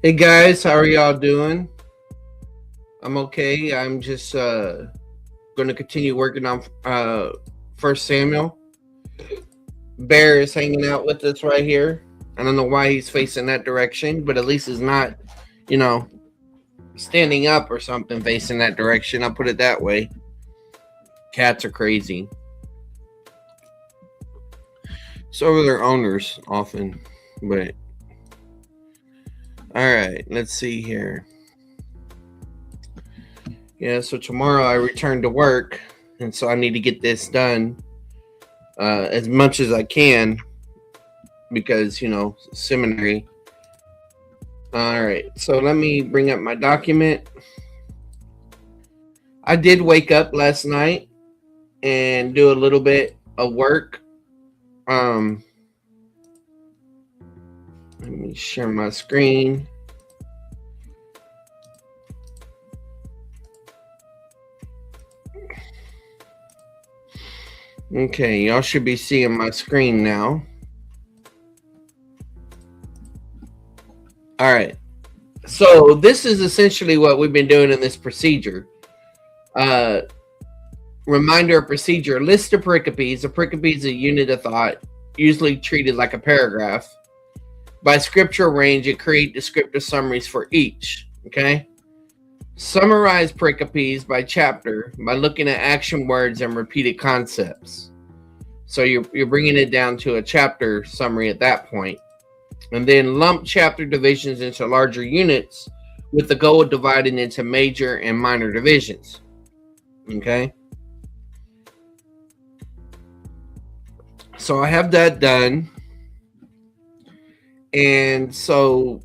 Hey guys, how are y'all doing? I'm okay. I'm just going to continue working on First Samuel. Bear is hanging out with us right here. I don't know why he's facing that direction, but at least he's not, you know, standing up or something facing that direction. I'll put it that way. Cats are crazy. So are their owners often, but all right. Let's see here. Yeah, so tomorrow I return to work, and so I need to get this done as much as I can because seminary. All right, so let me bring up my document. I did wake up last night and do a little bit of work. um Let me share my screen. Okay, y'all should be seeing my screen now. All right, so this is essentially what we've been doing in this procedure. uh Reminder of procedure: list of pericopes. A pericope is a unit of thought, usually treated like a paragraph. By scriptural range, it create descriptive summaries for each. Okay. Summarize pericopes by chapter by looking at action words and repeated concepts. So you're bringing it down to a chapter summary at that point. And then lump chapter divisions into larger units with the goal of dividing into major and minor divisions. Okay. So I have that done. And so,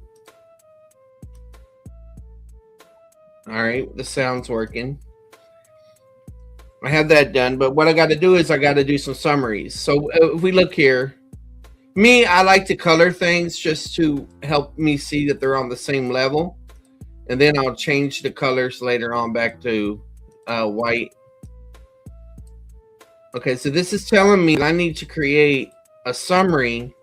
all right, the sound's working. I have that done, but what I got to do is I got to do some summaries. So if we look here, I like to color things just to help me see that they're on the same level. And then I'll change the colors later on back to white. Okay, so this is telling me I need to create a summary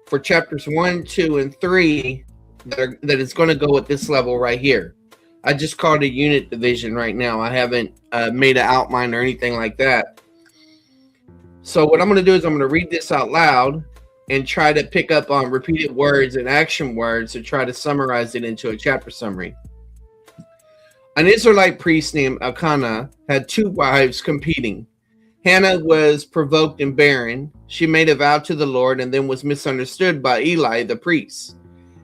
for chapters 1, 2, and 3 that is going to go at this level right here. I just called a unit division right now. I haven't made an outline or anything like that. So what I'm going to do is I'm going to read this out loud and try to pick up on repeated words and action words to try to summarize it into a chapter summary. An Israelite priest named Elkanah had two wives competing. Hannah was provoked and barren. She made a vow to the Lord and then was misunderstood by Eli the priest.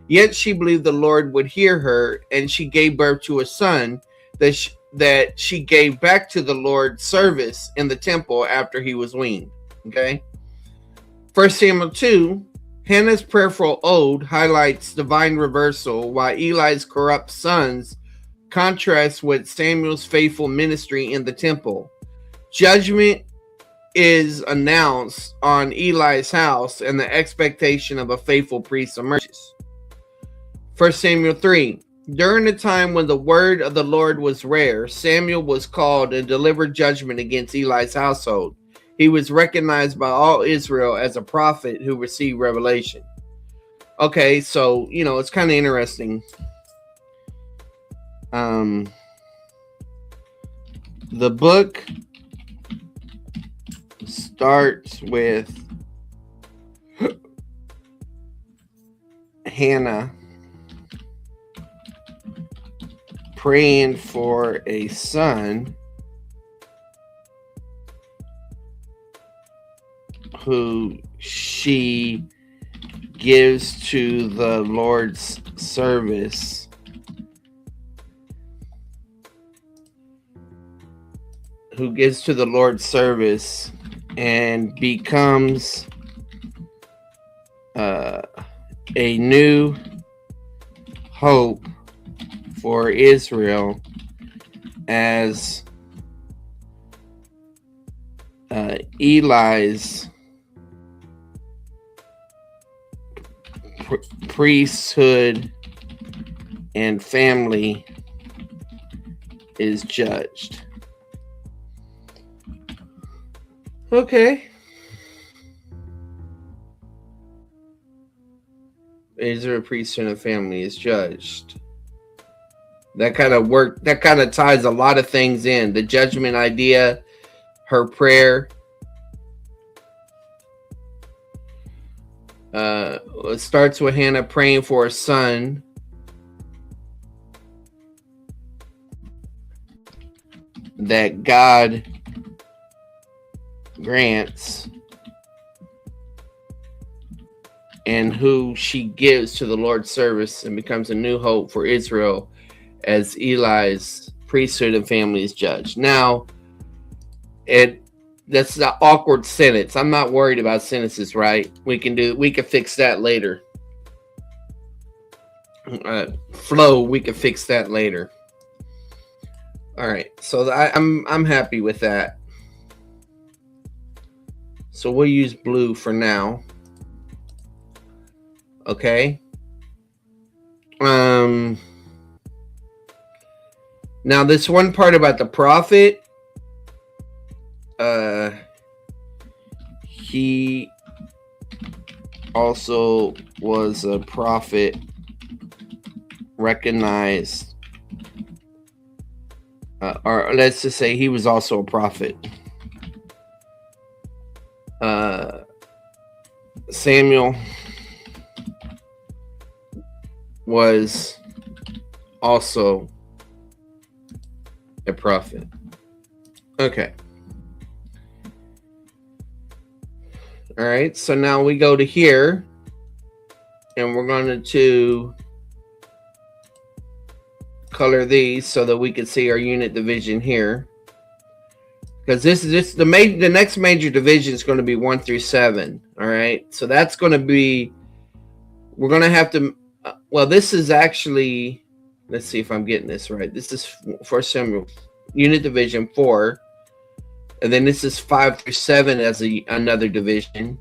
Yet she believed the Lord would hear her, and she gave birth to a son that she gave back to the Lord's service in the temple after he was weaned. Okay. 1 Samuel 2, Hannah's prayerful ode highlights divine reversal, while Eli's corrupt sons contrast with Samuel's faithful ministry in the temple. Judgment is announced on Eli's house, and the expectation of a faithful priest emerges. 1 Samuel 3. During the time when the word of the Lord was rare, Samuel was called and delivered judgment against Eli's household. He was recognized by all Israel as a prophet who received revelation. Okay, so, it's kind of interesting. The book starts with Hannah praying for a son who she gives to the Lord's service. And becomes a new hope for Israel as Eli's priesthood and family is judged. Okay. Israel priesthood and family is judged. That kind of ties a lot of things in. The judgment idea, her prayer. It starts with Hannah praying for a son. That God grants, and who she gives to the Lord's service, and becomes a new hope for Israel as Eli's priesthood and family is judged. Now, that's an awkward sentence. I'm not worried about sentences, right? We can fix that later. Flow, we can fix that later. All right, so I'm happy with that. So we'll use blue for now. Okay. Now this one part about the prophet, he also was a prophet, recognized, or let's just say he was also a prophet. Samuel was also a prophet. Okay. All right. So now we go to here, and we're going to color these so that we can see our unit division here. Because the next major division is going to be 1 through 7. All right. So that's going to be, we're going to have to, well, this is actually, let's see if I'm getting this right. This is 1 Samuel, unit division 4. And then this is 5 through 7 as another division.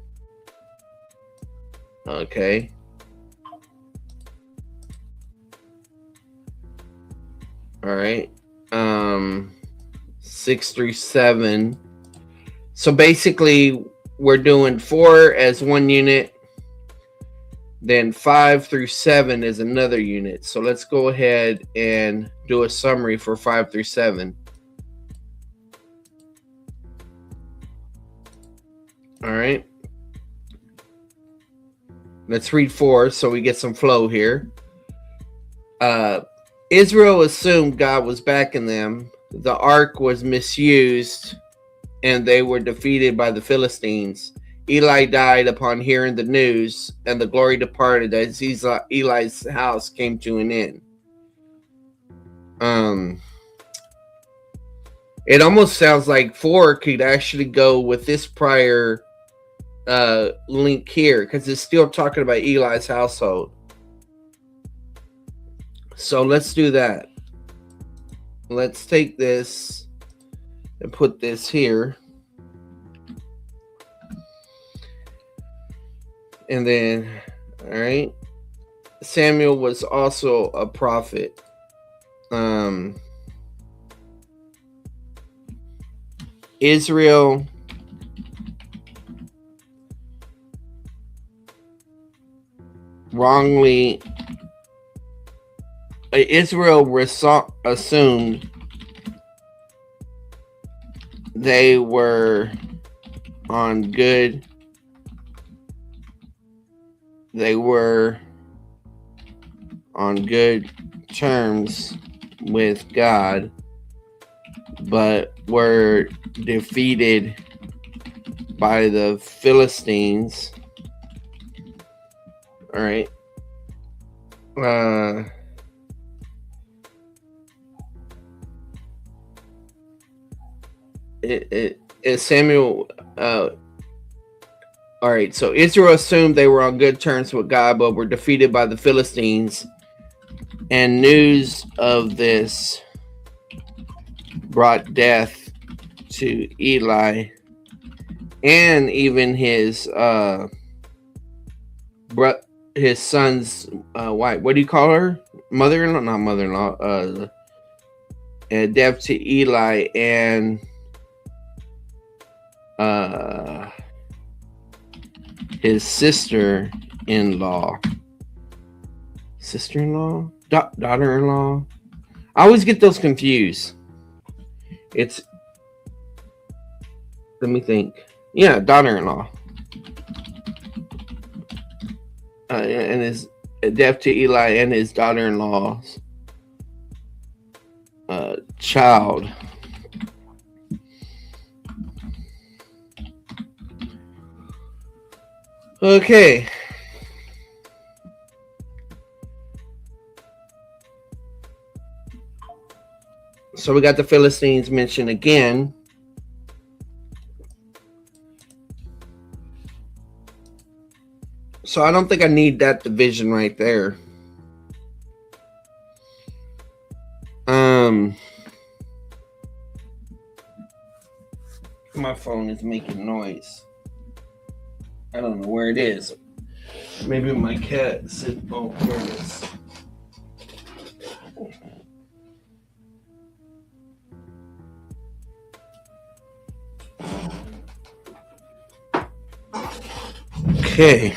Okay. All right. 6 through 7. So basically, we're doing 4 as one unit. Then 5 through 7 is another unit. So let's go ahead and do a summary for 5 through 7. All right. Let's read 4 so we get some flow here. Israel assumed God was backing them. The ark was misused, and they were defeated by the Philistines. Eli died upon hearing the news, and the glory departed as Eli's house came to an end. It almost sounds like 4 could actually go with this prior link here, because it's still talking about Eli's household. So let's do that. Let's take this and put this here. And then, all right, Samuel was also a prophet. Israel assumed they were on good terms with God, but were defeated by the Philistines. All right. Samuel. All right. So Israel assumed they were on good terms with God, but were defeated by the Philistines. And news of this brought death to Eli and even his son's wife. What do you call her? Mother-in-law? Not mother-in-law. Death to Eli and his sister-in-law. sister-in-law, daughter-in-law. I always get those confused. It's, let me think. Yeah, daughter-in-law. And his death to Eli and his daughter-in-law's child. Okay. So we got the Philistines mentioned again. So I don't think I need that division right there. My phone is making noise. I don't know where it is. Maybe my cat said, oh, here it is. Okay.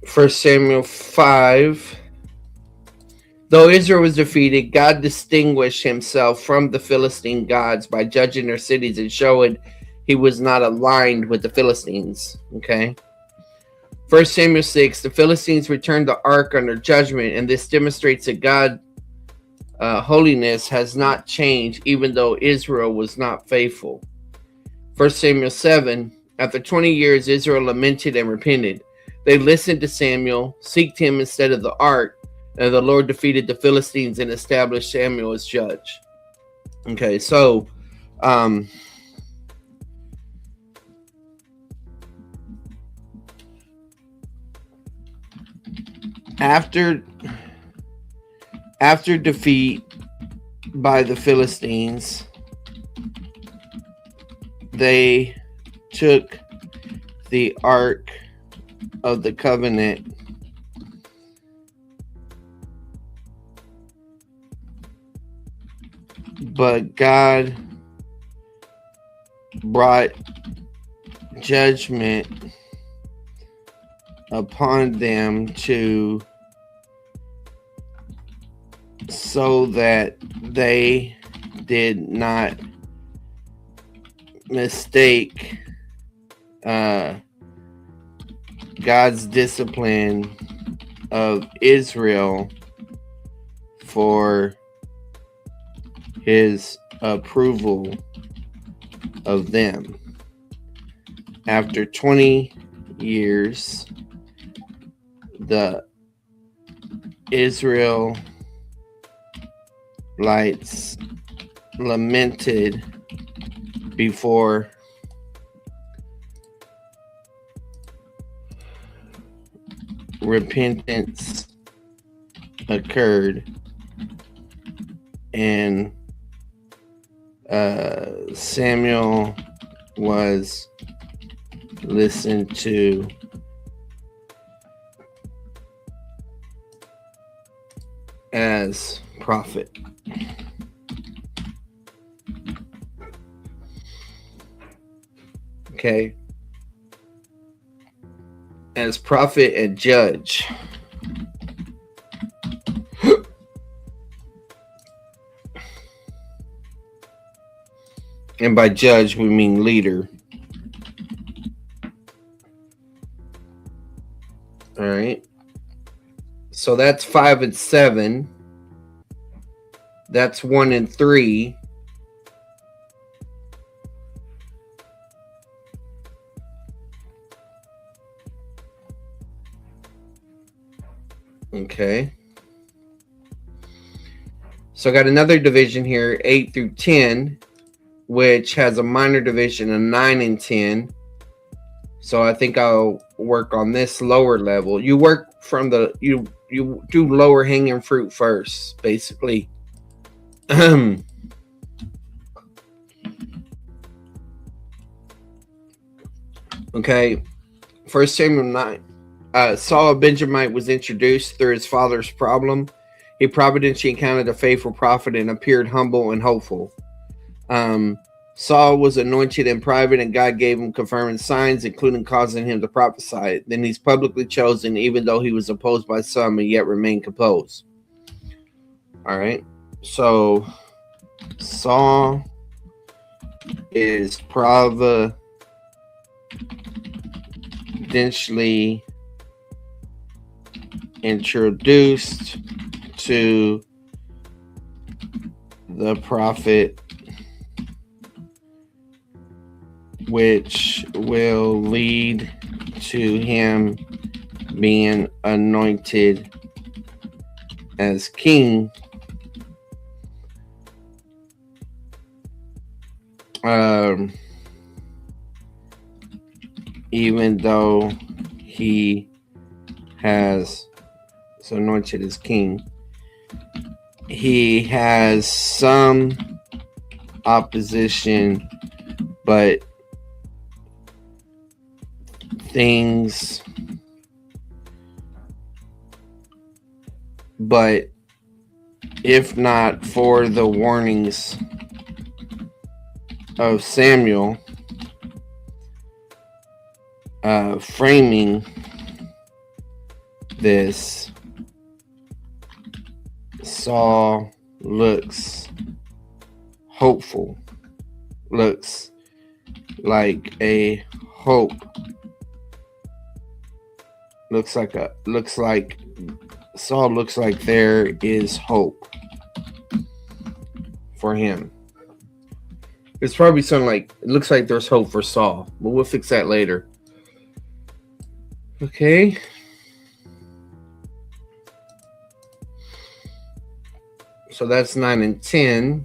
First Samuel 5. Though Israel was defeated, God distinguished himself from the Philistine gods by judging their cities and showing he was not aligned with the Philistines. Okay. First Samuel 6. The Philistines returned the ark under judgment, and this demonstrates that God holiness has not changed, even though Israel was not faithful. 1 Samuel 7. After 20 years, Israel lamented and repented. They listened to Samuel, seeked him instead of the ark, and the Lord defeated the Philistines and established Samuel as judge. Okay, so after defeat by the Philistines, they took the Ark of the Covenant but God brought judgment upon them so that they did not mistake God's discipline of Israel for his approval of them. After 20 years, the Israelites lamented before repentance occurred, and Samuel was listened to as prophet. Okay. As prophet and judge. And by judge, we mean leader. All right. So that's 5 and 7. That's 1 and 3. Okay. So I got another division here, 8 through 10, which has a minor division of 9 and 10. So I think I'll work on this lower level. You work from the, you do lower hanging fruit first, basically. Okay. 1 Samuel 9. Saul, a Benjamite, was introduced through his father's problem. He providentially encountered a faithful prophet and appeared humble and hopeful. Saul was anointed in private, and God gave him confirming signs, including causing him to prophesy. Then he's publicly chosen, even though he was opposed by some, and yet remained composed. All right. So Saul is providentially introduced to the prophet, which will lead to him being anointed as king. Even though he has anointed as king, he has some opposition, but if not for the warnings of Samuel, framing this, Saul looks hopeful, looks like a hope, Saul looks like there is hope for him. It's probably something like, it looks like there's hope for Saul, but we'll fix that later. Okay. So that's 9 and 10.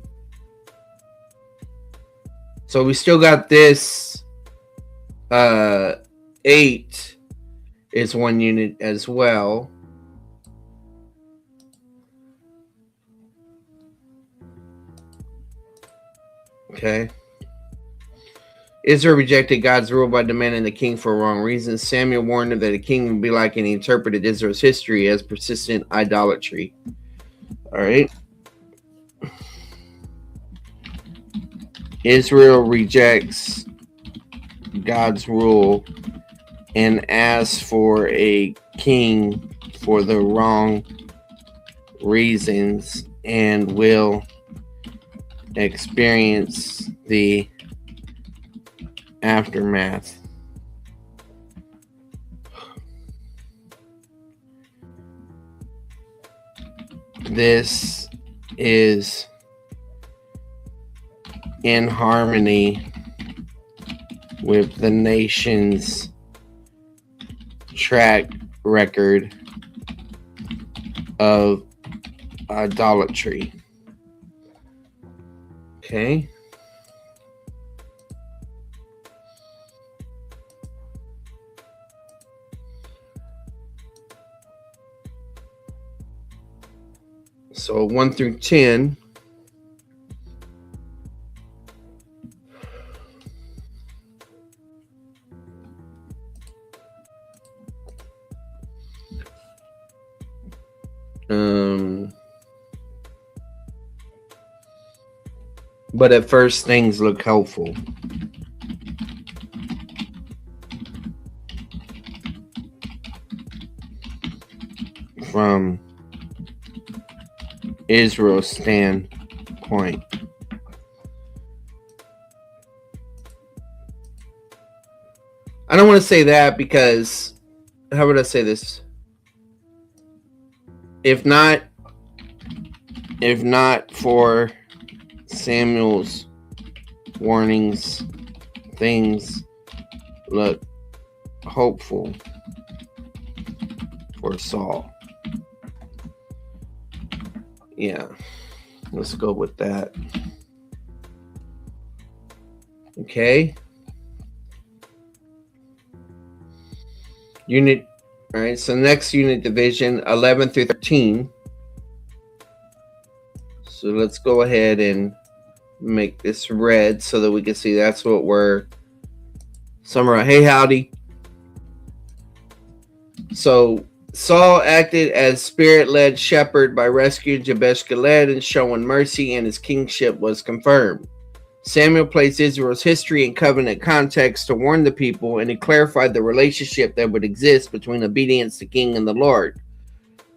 So we still got this 8 is 1 unit as well. Okay. Israel rejected God's rule by demanding the king for wrong reasons. Samuel warned them that a king would be like, and he interpreted Israel's history as persistent idolatry. All right. Israel rejects God's rule and asks for a king for the wrong reasons and will experience the aftermath. This is in harmony with the nation's track record of idolatry. Okay. So 1 through 10. But at first things look hopeful. From Israel's standpoint. I don't want to say that because, how would I say this? If not for Samuel's warnings, things look hopeful for Saul. Yeah, let's go with that. Okay. Unit, all right, so next unit division, 11 through 13. So let's go ahead and make this red so that we can see that's what we're summarizing. Hey, howdy. So Saul acted as spirit-led shepherd by rescuing Jabesh Gilead and showing mercy, and his kingship was confirmed. Samuel placed Israel's history and covenant context to warn the people, and he clarified the relationship that would exist between obedience to king and the Lord.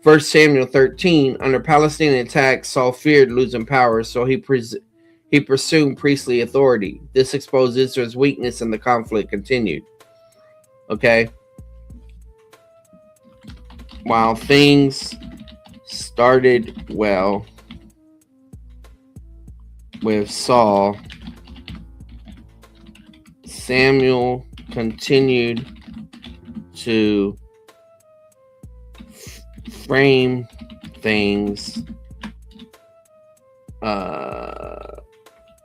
1 Samuel 13, under Palestinian attack, Saul feared losing power, so he pursued priestly authority. This exposed Israel's weakness, and the conflict continued. Okay? While things started well with Saul, Samuel continued to frame things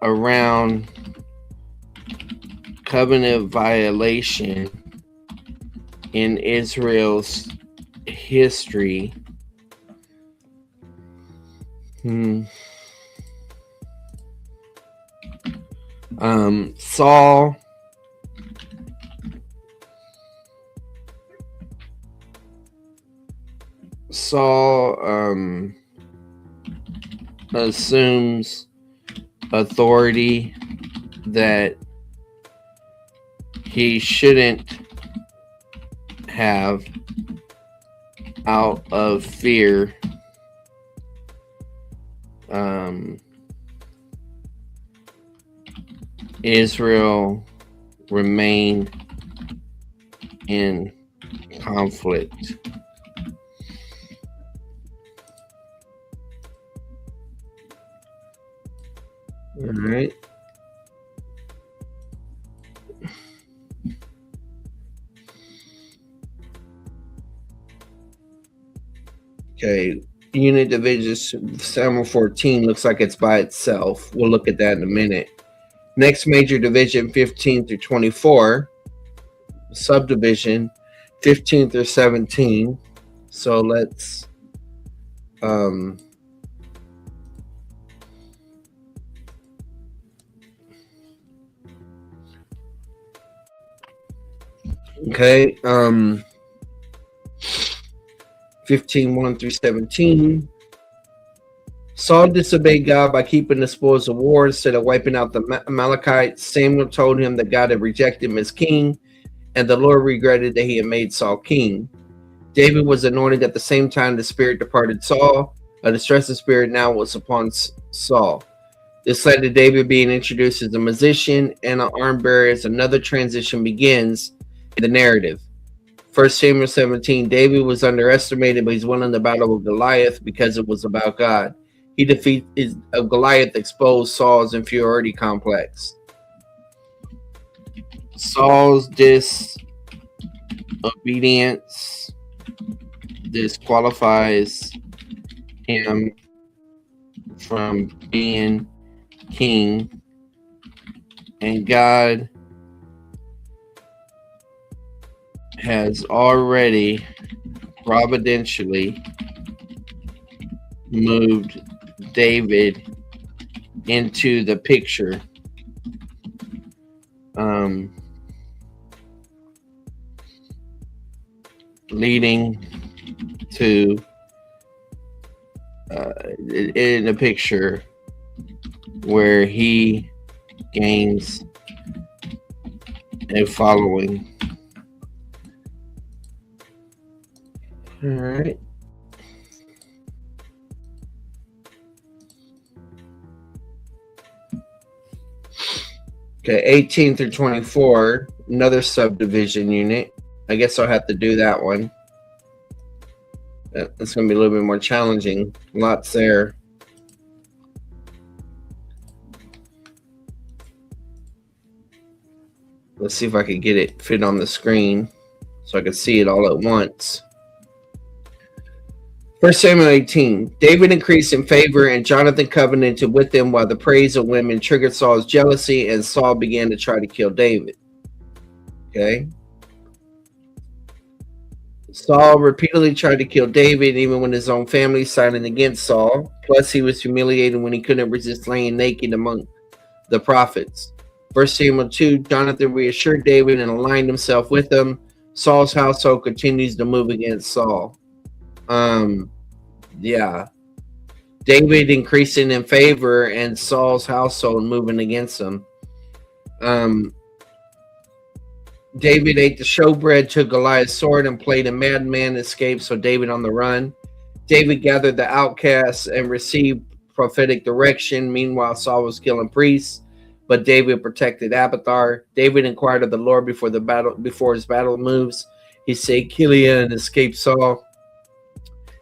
around covenant violation in Israel's history. Saul assumes authority that he shouldn't have out of fear. Israel remained in conflict. All right. Okay. Unit division Samuel 14 looks like it's by itself. We'll look at that in a minute. Next major division 15 through 24. Subdivision 15 through 17. So let's okay, 15, 1 through 17. Saul disobeyed God by keeping the spoils of war instead of wiping out the Amalekites. Samuel told him that God had rejected him as king, and the Lord regretted that he had made Saul king. David was anointed at the same time the spirit departed Saul. A distressing spirit now was upon Saul. This led to David being introduced as a musician and an arm bearer as another transition begins in the narrative. 1 Samuel 17, David was underestimated, but he's winning the battle with Goliath because it was about God. He defeated Goliath, exposed Saul's inferiority complex. Saul's disobedience disqualifies him from being king, and God has already providentially moved David into the picture. Leading to in the picture where he gains a following. All right. Okay, 18 through 24, another subdivision unit. I guess I'll have to do that one. That's going to be a little bit more challenging. Lots there. Let's see if I can get it fit on the screen so I can see it all at once. 1 Samuel 18. David increased in favor, and Jonathan covenanted with him, while the praise of women triggered Saul's jealousy, and Saul began to try to kill David. Okay. Saul repeatedly tried to kill David, even when his own family sided against Saul. Plus, he was humiliated when he couldn't resist laying naked among the prophets. 1 Samuel 2, Jonathan reassured David and aligned himself with him. Saul's household continues to move against Saul. Yeah. David increasing in favor and Saul's household moving against him. David ate the showbread, took Goliath's sword, and played a madman, escaped, so David on the run. David gathered the outcasts and received prophetic direction. Meanwhile, Saul was killing priests, but David protected Abiathar. David inquired of the Lord before his battle moves. He said, Kiliah, and escaped Saul.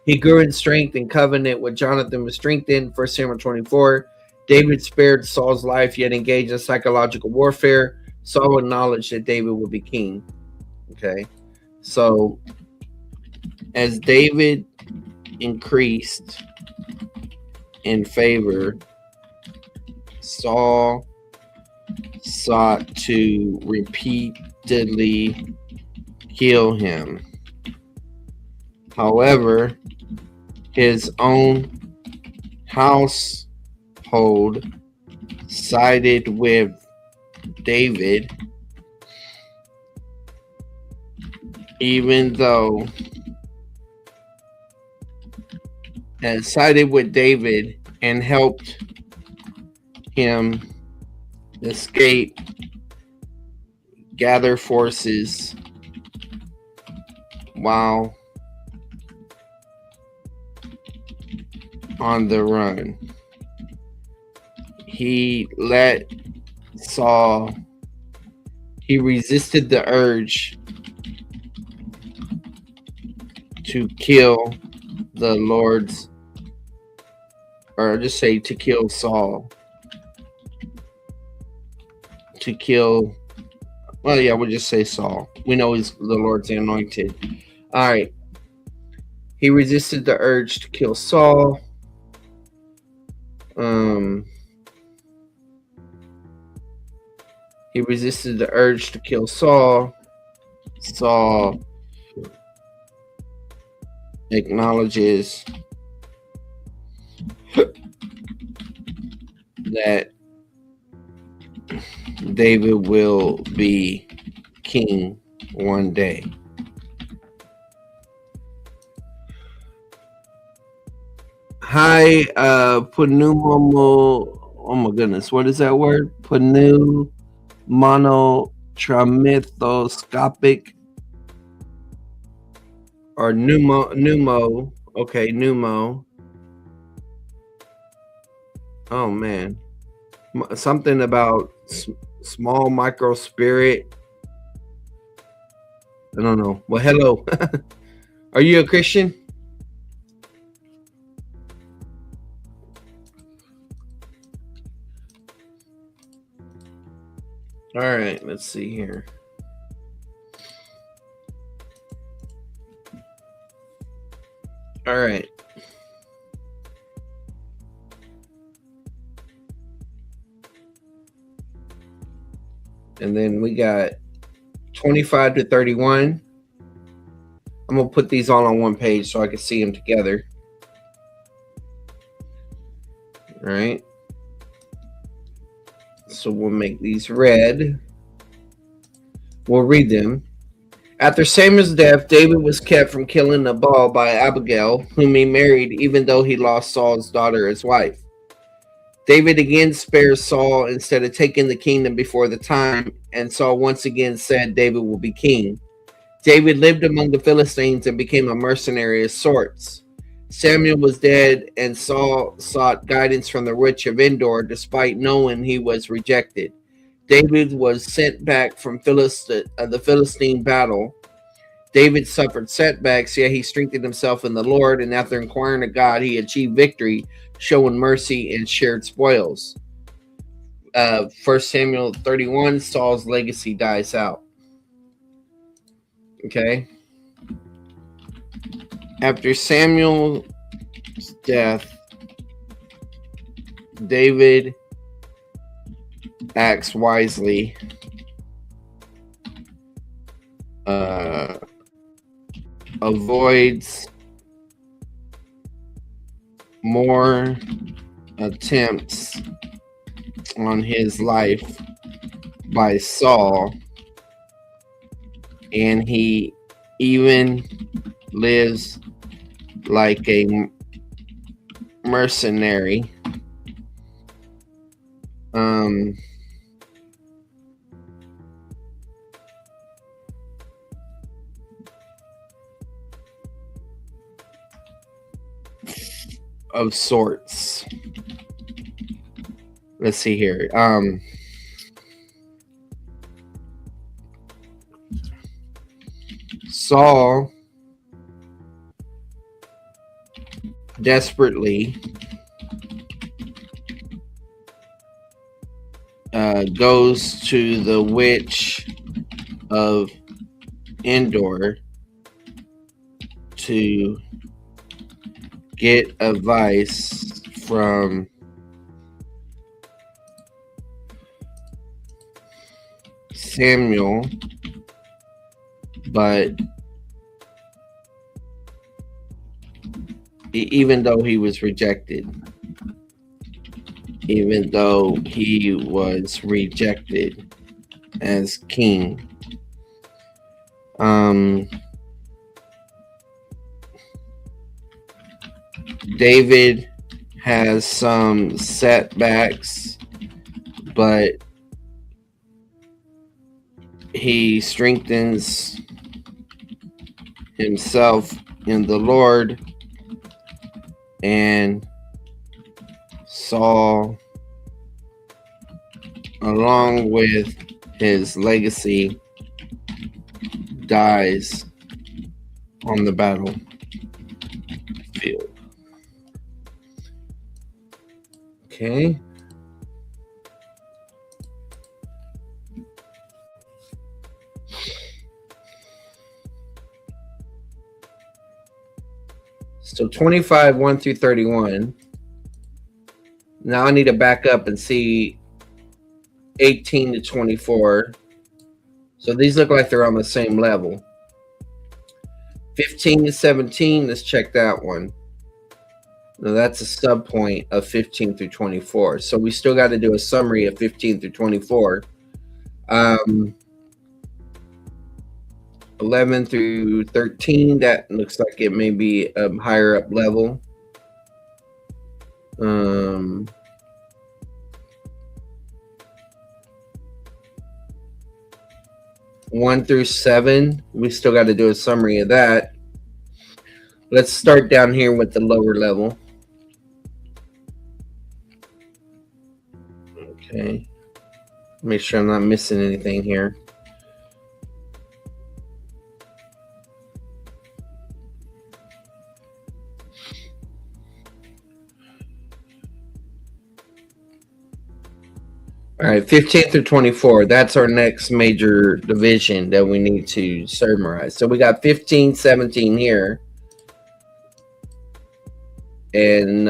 He grew in strength and covenant with Jonathan was strengthened. 1 Samuel 24. David spared Saul's life, yet engaged in psychological warfare. Saul acknowledged that David would be king. Okay. So as David increased in favor, Saul sought to repeatedly kill him. However, his own household sided with David, even though and sided with David and helped him escape, gather forces while on the run. He let Saul, he resisted the urge to kill the Lord's, or just say to kill Saul. To kill, well, yeah, we'll just say Saul. We know he's the Lord's anointed. All right. He resisted the urge to kill Saul. He resisted the urge to kill Saul. Saul acknowledges that David will be king one day. Hi, pneumomo. Oh my goodness, what is that word? Pneumonotramithoscopic or pneumo. Okay, pneumo. Oh man, something about small micro spirit. I don't know. Well, hello. Are you a Christian? All right, let's see here. All right. And then we got 25 to 31. I'm going to put these all on one page so I can see them together. All right. So we'll make these red. We'll read them. After Samuel's death, David was kept from killing Nabal by Abigail, whom he married, even though he lost Saul's daughter as wife. David again spares Saul instead of taking the kingdom before the time, and Saul once again said David will be king. David lived among the Philistines and became a mercenary of sorts. Samuel was dead, and Saul sought guidance from the witch of Endor, despite knowing he was rejected. David was sent back from the Philistine battle. David suffered setbacks, yet he strengthened himself in the Lord, and after inquiring of God, he achieved victory, showing mercy and shared spoils. 1 Samuel 31, Saul's legacy dies out. Okay. After Samuel's death, David acts wisely. Avoids more attempts on his life by Saul, and he even lives like a mercenary. Of sorts. Let's see here. Saul desperately goes to the witch of Endor to get advice from Samuel, but even though he was rejected, as king, David has some setbacks, but he strengthens himself in the Lord, and Saul, along with his legacy, dies on the battlefield. Okay. So 25, 1 through 31. Now I need to back up and see 18 to 24. So these look like they're on the same level. 15 to 17, let's check that one. Now that's a sub point of 15 through 24. So we still got to do a summary of 15 through 24. 11 through 13, that looks like it may be a higher up level. 1 through 7, we still got to do a summary of that. Let's start down here with the lower level. Okay. Make sure I'm not missing anything here. All right, 15 through 24. That's our next major division that we need to summarize. So we got 15, 17 here. And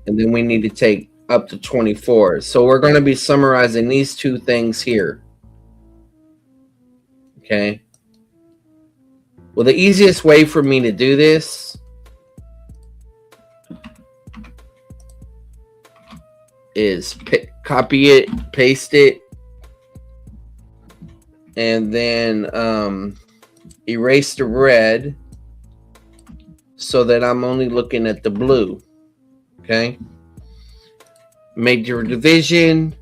then we need to take up to 24. So we're going to be summarizing these two things here. Okay. Well, the easiest way for me to do this is copy it, paste it, and then erase the red so that I'm only looking at the blue. Okay. Major division.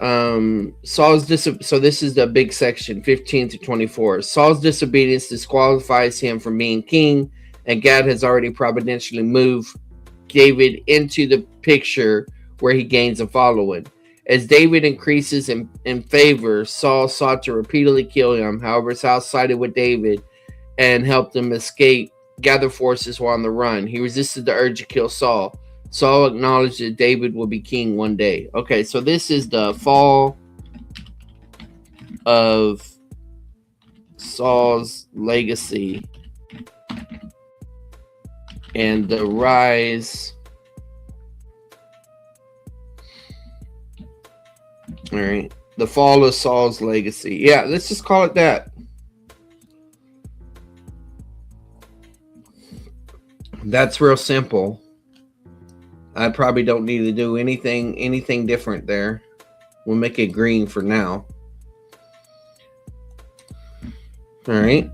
So this is the big section, 15 to 24. Saul's disobedience disqualifies him from being king, and God has already providentially moved David into the picture where he gains a following. As David increases in favor, Saul sought to repeatedly kill him. However, Saul sided with David and helped him escape, gather forces while on the run. He resisted the urge to kill Saul. Saul acknowledged that David will be king one day. Okay, so this is the fall of Saul's legacy and the rise. All right, the fall of Saul's legacy. Yeah, let's just call it that. That's real simple. I probably don't need to do anything different there. We'll make it green for now. All right.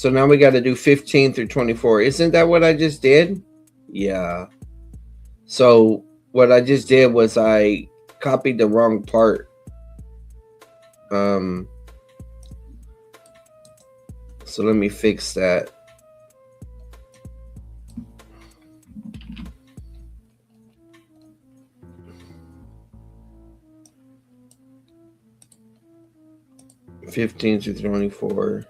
So now we got to do 15 through 24. Isn't that what I just did? Yeah. So what I just did was I copied the wrong part. So let me fix that. $15 through 24.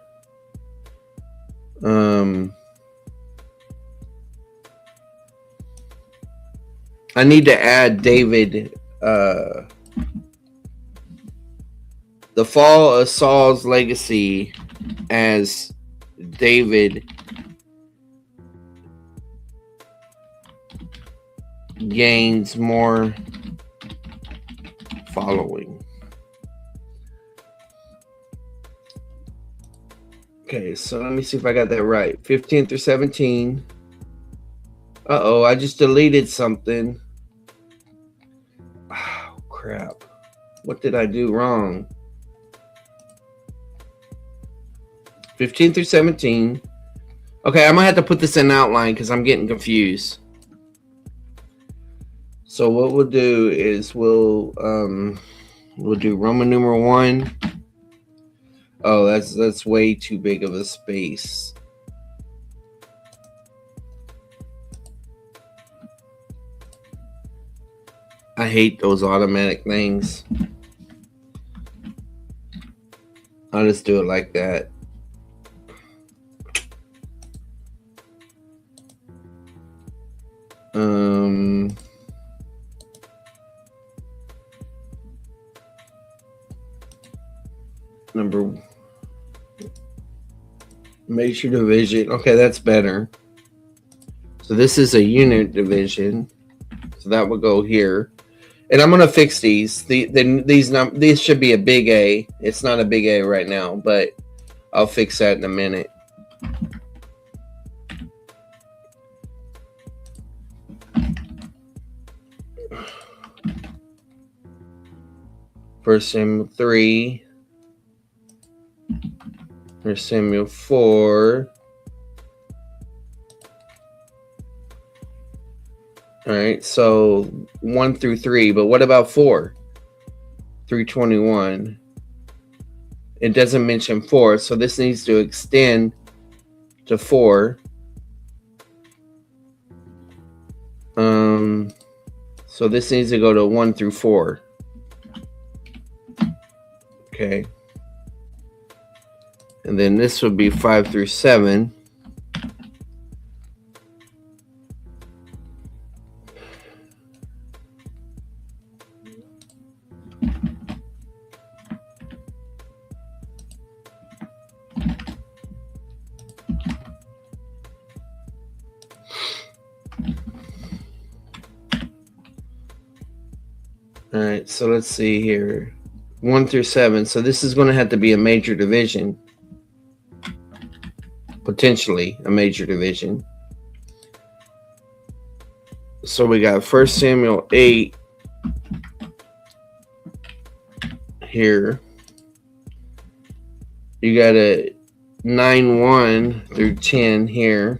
I need to add David. The fall of Saul's legacy as David gains more following. Okay, so let me see if I got that right. 15 through 17. Uh-oh, I just deleted something. Oh, crap. What did I do wrong? 15 through 17. Okay, I'm going to have to put this in outline because I'm getting confused. So what we'll do is we'll do Roman numeral 1. Oh, that's way too big of a space. I hate those automatic things. I'll just do it like that. Number major division. Okay, that's better. So this is a unit division. So that will go here. And I'm gonna fix these. These should be a big A. It's not a big A right now, but I'll fix that in a minute. First Samuel 3. First Samuel 4. All right, so 1 through 3, but what about 4 through 21? It doesn't mention 4, so this needs to extend to 4. So this needs to go to 1 through 4. Okay. And then this would be 5 through 7. All right, so let's see here. 1 through 7. So this is going to have to be a major division. Potentially a major division. So we got 1 Samuel 8 here. You got a 9:1 through 10 here.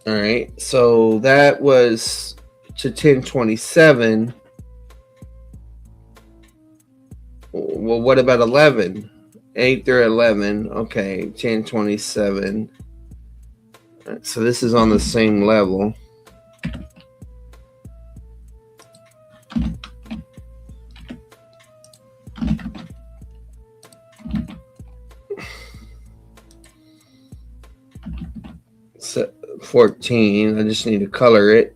All right, so that was to 10:27. Well, what about 11? 8 through 11. Okay, 10:27. Right, so this is on the same level. So 14. I just need to color it.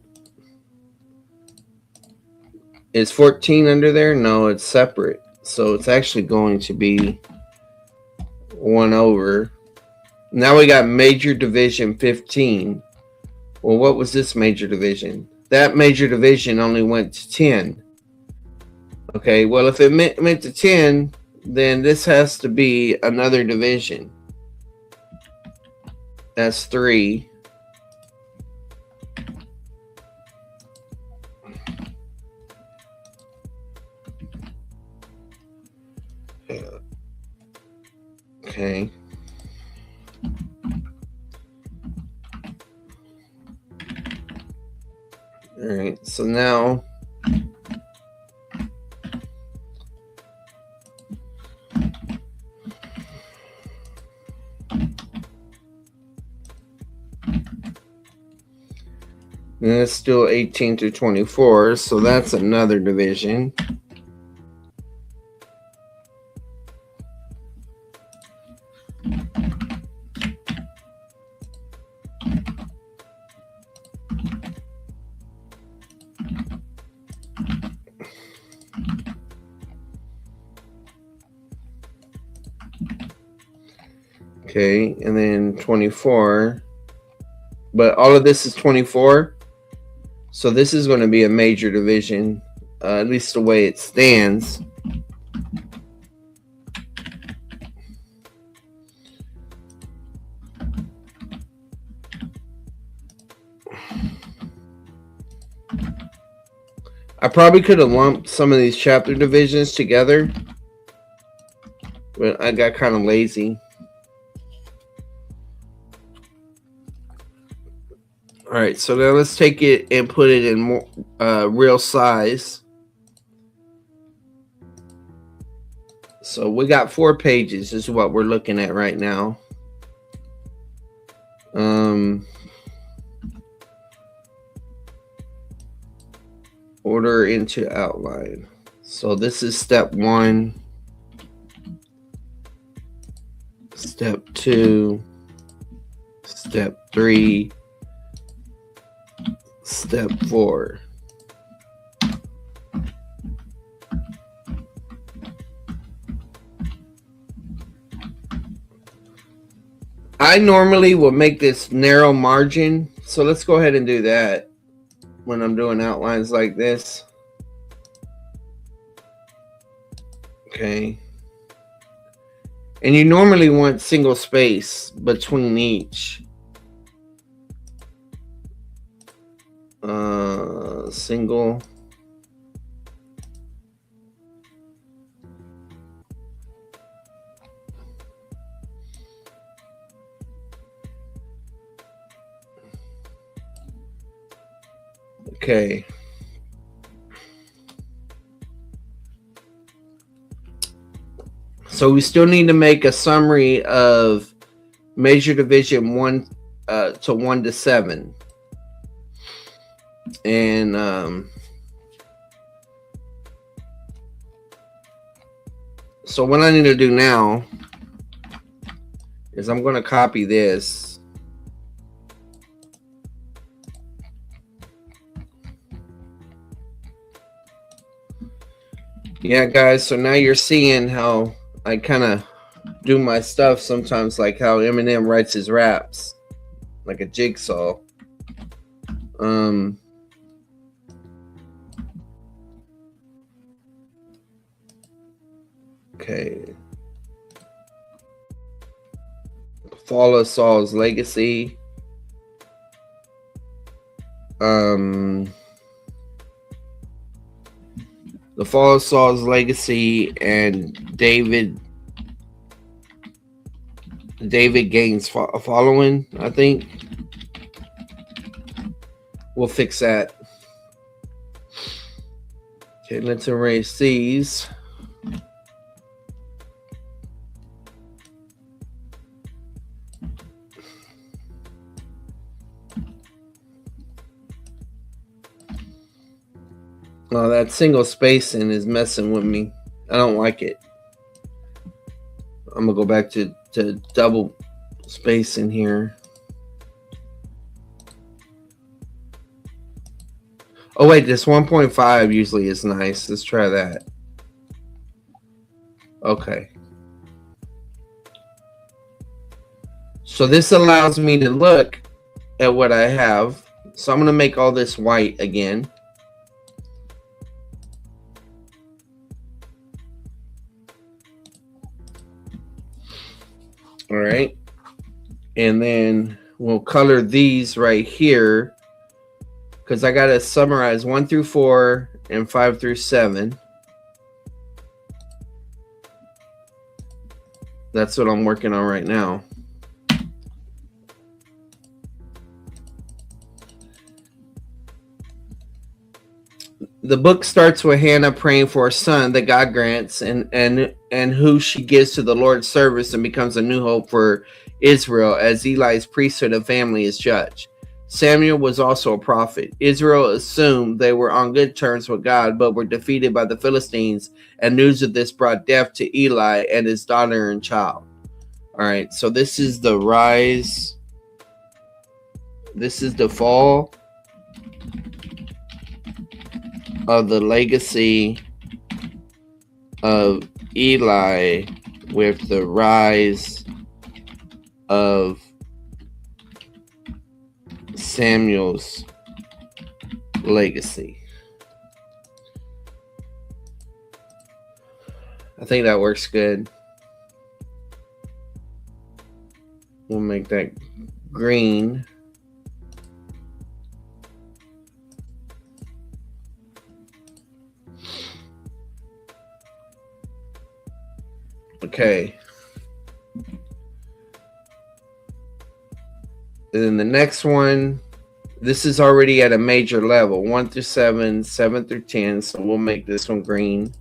Is 14 under there? No, it's separate. So it's actually going to be 1 over. Now we got major division 15. Well, what was this major division? That major division only went to 10. Okay, well, if it meant to 10, then this has to be another division. That's 3. Okay. All right, so now let's do 18 through 24, so that's another division. Okay, and then 24. But all of this is 24. So this is going to be a major division, at least the way it stands. I probably could have lumped some of these chapter divisions together, but I got kind of lazy. All right, so now let's take it and put it in more real size. So we got 4 pages is what we're looking at right now. Order into outline. So this is step 1, step 2, step 3, step 4. I normally will make this narrow margin, so let's go ahead and do that when I'm doing outlines like this. Okay. And you normally want single space between each. Single. Okay. So we still need to make a summary of major division 1 to 1 to 7. And so what I need to do now is I'm going to copy this. Yeah, guys, so now you're seeing how I kind of do my stuff sometimes, like how Eminem writes his raps, like a jigsaw. Okay. Fall of Saul's legacy. The Fall of Saul's legacy and David gains following, I think. We'll fix that. Okay, let's erase these. Oh, that single spacing is messing with me. I don't like it. I'm gonna go back to double spacing here. Oh wait, this 1.5 usually is nice. Let's try that. Okay. So this allows me to look at what I have. So I'm gonna make all this white again. All right, and then we'll color these right here because I got to summarize 1 through 4 and 5 through 7. That's what I'm working on right now. The book starts with Hannah praying for a son that God grants, and who she gives to the Lord's service and becomes a new hope for Israel as Eli's priesthood and family is judged. Samuel was also a prophet. Israel assumed they were on good terms with God, but were defeated by the Philistines, and news of this brought death to Eli and his daughter and child. All right, so this is the rise. This is the fall of the legacy of Eli with the rise of Samuel's legacy. I think that works good. We'll make that green. Okay. And then the next one, this is already at a major level, 1 through 7, 7 through 10. So we'll make this one green.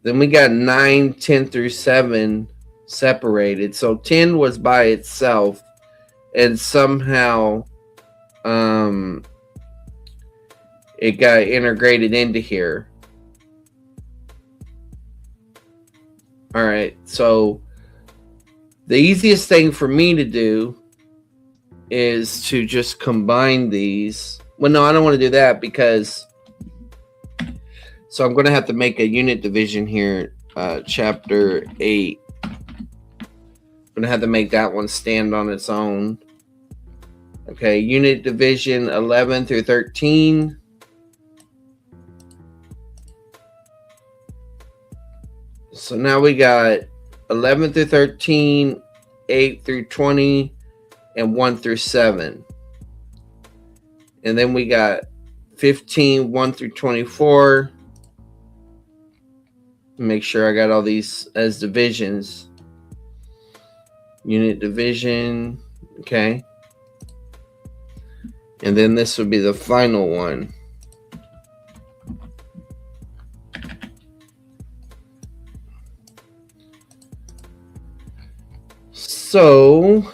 Then we got 9, 10 through 7 separated. So 10 was by itself, and somehow it got integrated into here. All right, so the easiest thing for me to do is to just combine these. Well, no, I don't want to do that because... So I'm going to have to make a unit division here, chapter 8. I'm going to have to make that one stand on its own. Okay, unit division 11 through 13. So now we got 11 through 13, 8 through 20, and 1 through 7. And then we got 15, 1 through 24. Make sure I got all these as divisions. Unit division. Okay. And then this would be the final one. So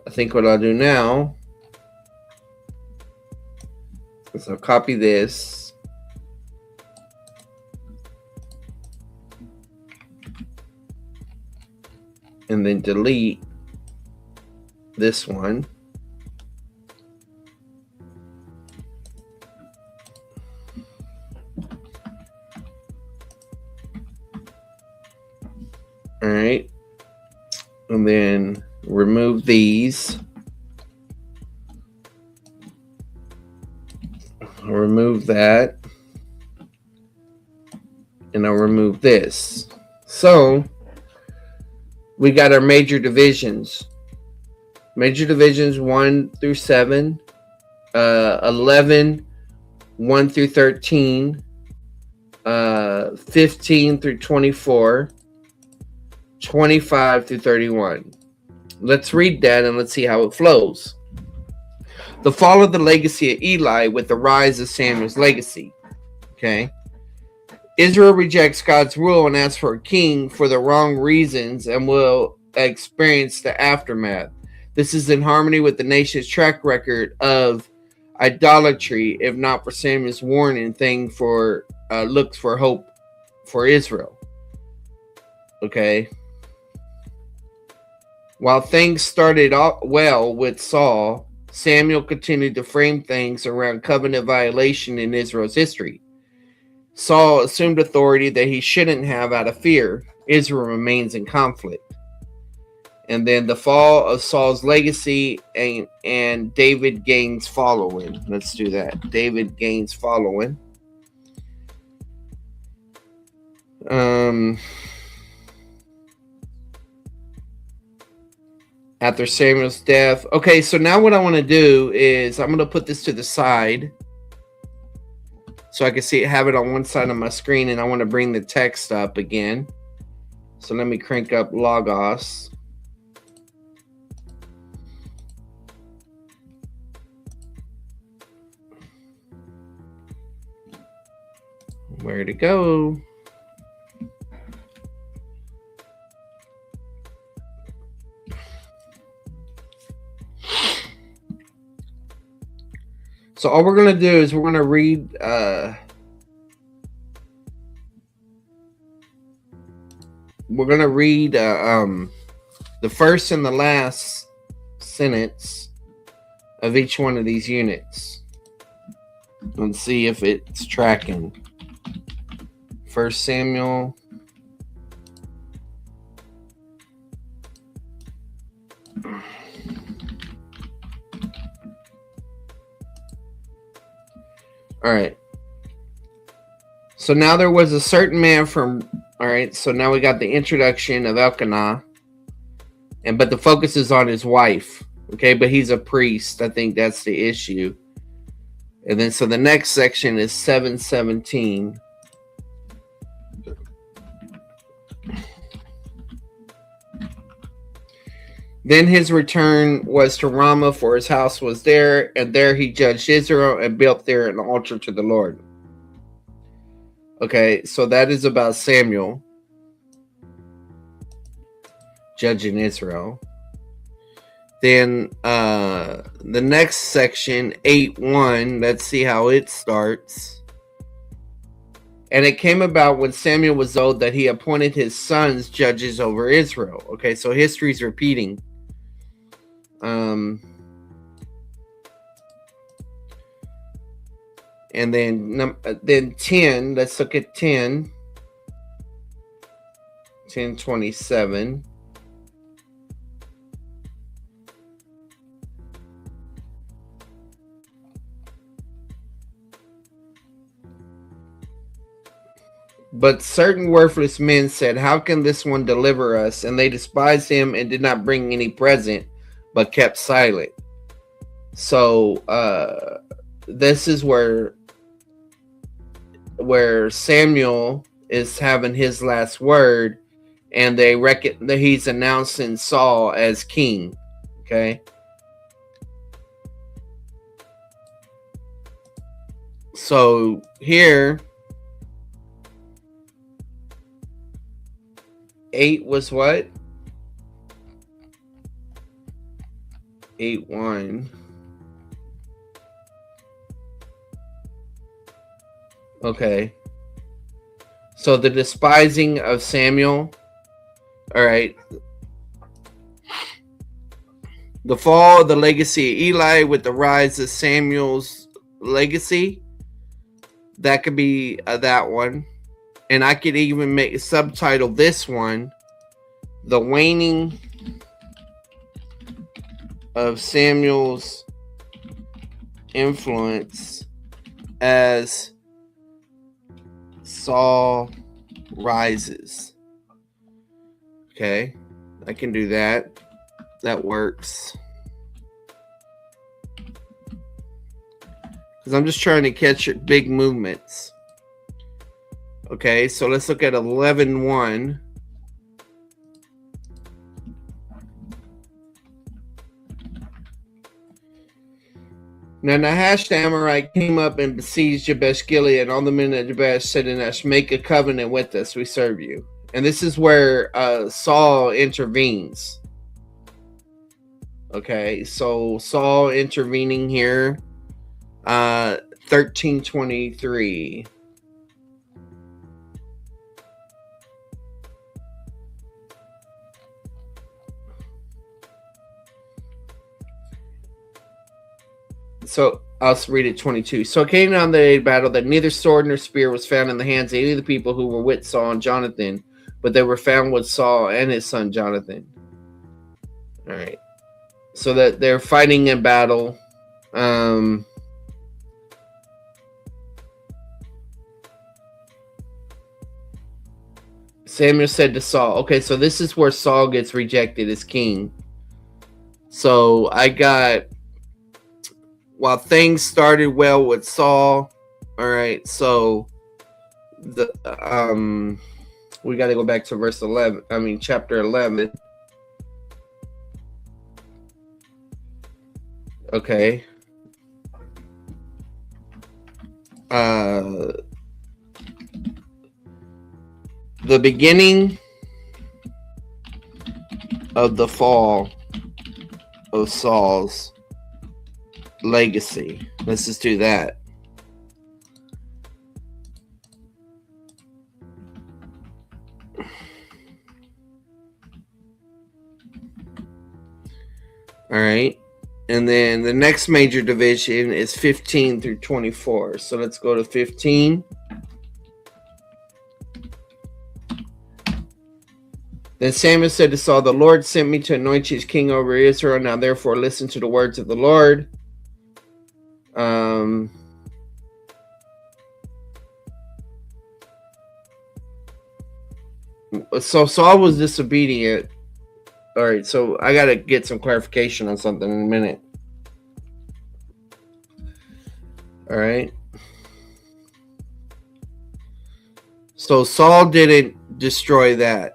I think what I'll do now is I'll copy this. And then delete this one. All right. And then remove these. I'll remove that. And I'll remove this. So we got our major divisions. Major divisions 1 through 7, 11, 1 through 13, 15 through 24, 25 through 31. Let's read that and let's see how it flows. The fall of the legacy of Eli with the rise of Samuel's legacy. Okay. Israel rejects God's rule and asks for a king for the wrong reasons and will experience the aftermath. This is in harmony with the nation's track record of idolatry, if not for Samuel's warning thing for looks for hope for Israel. Okay. While things started off well with Saul, Samuel continued to frame things around covenant violation in Israel's history. Saul assumed authority that he shouldn't have out of fear. Israel remains in conflict. And then the fall of Saul's legacy and David gains following. Let's do that. David gains following. After Samuel's death. Okay, so now what I want to do is I'm going to put this to the side. so I can have it on one side of my screen, and I want to bring the text up again. So let me crank up Logos. Where to go? So all we're going to do is we're going to read the first and the last sentence of each one of these units and see if it's tracking. 1 Samuel. All right. So now there was a certain man from. All right. So now we got the introduction of Elkanah, but the focus is on his wife. Okay, but he's a priest. I think that's the issue. And then so the next section is 7:17. Then his return was to Ramah, for his house was there, and there he judged Israel and built there an altar to the Lord. Okay, so that is about Samuel judging Israel. Then the next section, 8:1, let's see how it starts. And it came about when Samuel was old that he appointed his sons judges over Israel. Okay, so history's repeating. And then 10, let's look at 10:27. But certain worthless men said, "How can this one deliver us?" And they despised him and did not bring any present, but kept silent. So this is where Samuel is having his last word, and they reckon that he's announcing Saul as king. Okay. So here, 8 was what? 8:1. Okay. So the despising of Samuel. All right. The fall of the legacy of Eli with the rise of Samuel's legacy. That could be that one. And I could even make a subtitle this one, "The Waning of Samuel's Influence as Saul Rises." Okay, I can do that. That works. Because I'm just trying to catch big movements. Okay, so let's look at 11:1. Now Nahash the Amorite came up and besieged Jabesh Gilead, and all the men of Jabesh said to Nahash, "Make a covenant with us, we serve you." And this is where Saul intervenes. Okay, so Saul intervening here. 13:23. So I'll read it 22. So it came down the day of battle that neither sword nor spear was found in the hands of any of the people who were with Saul and Jonathan, but they were found with Saul and his son Jonathan. All right. So that they're fighting in battle. Samuel said to Saul, okay, so this is where Saul gets rejected as king. So I got, while things started well with Saul, All right, so the we got to go back to verse 11. I mean, chapter 11. Okay. The beginning of the fall of Saul's legacy. Let's just do that. All right. And then the next major division is 15 through 24. So let's go to 15. Then Samuel said to Saul, "The Lord sent me to anoint you as king over Israel. Now therefore listen to the words of the Lord." So Saul was disobedient. All right, so I got to get some clarification on something in a minute. All right. So Saul didn't destroy them.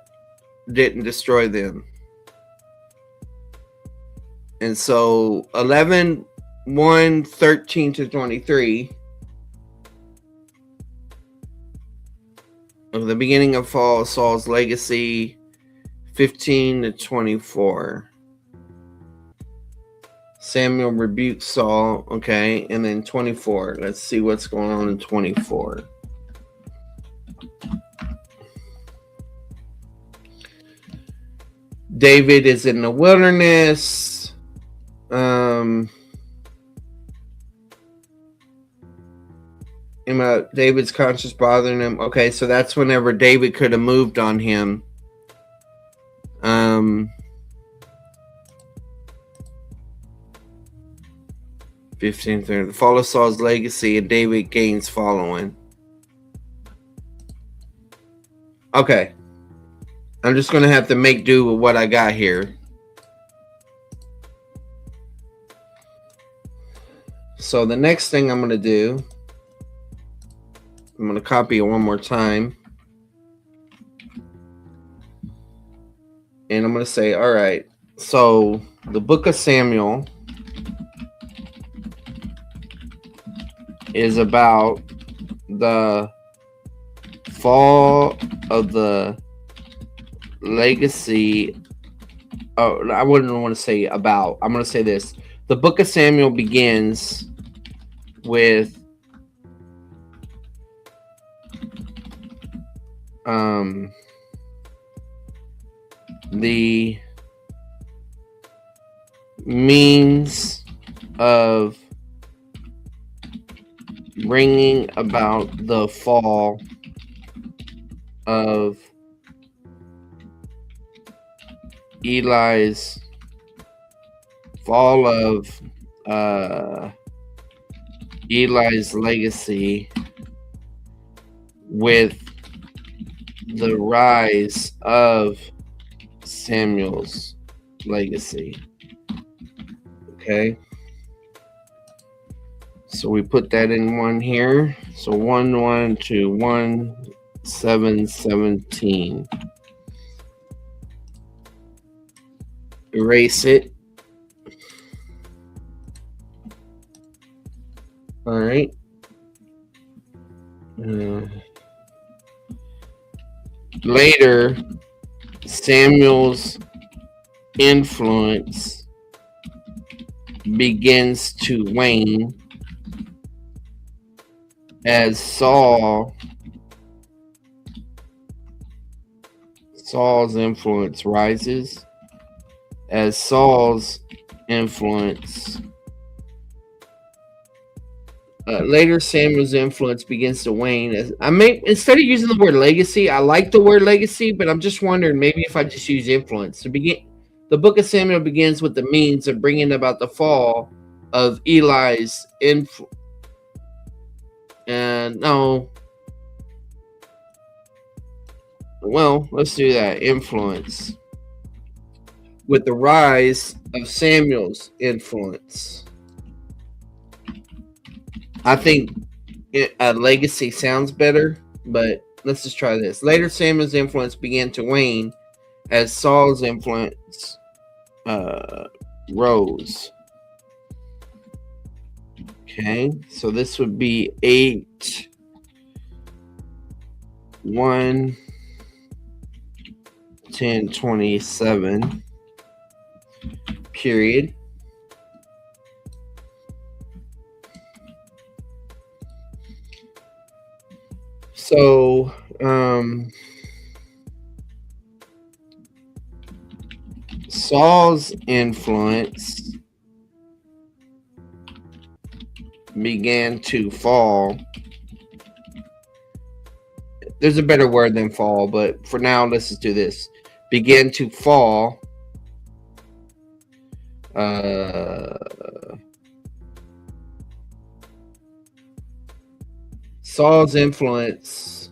And so 11, 1, 13 to 23 of the beginning of fall, Saul's legacy, 15 to 24. Samuel rebukes Saul, okay, and then 24. Let's see what's going on in 24. David is in the wilderness. David's conscience bothering him. Okay, so that's whenever David could have moved on him. 15, 30. The fall of Saul's legacy and David gains following. Okay. I'm just going to have to make do with what I got here. So the next thing I'm going to do, I'm going to copy it one more time. And I'm going to say, all right, so the book of Samuel is about the fall of the legacy. Oh, I wouldn't want to say about. I'm going to say this. The book of Samuel begins with the means of bringing about the fall of Eli's Eli's legacy with the rise of Samuel's legacy. Okay. So we put that in one here. So 1, 1 to 1, 7, 17. Erase it. All right. Later, Samuel's influence begins to wane as Saul's influence rises. As Saul's influence later, Samuel's influence begins to wane. Instead of using the word legacy, I like the word legacy, but I'm just wondering maybe if I just use influence. The book of Samuel begins with the means of bringing about the fall of Eli's influence. And no, well, let's do that. Influence with the rise of Samuel's influence. I think legacy sounds better, but let's just try this. Later, Samuel's influence began to wane as Saul's influence rose. Okay, so this would be 8, 1, 10, 27, period. So, Saul's influence began to fall. There's a better word than fall, but for now, let's just do this. Began to fall. Saul's influence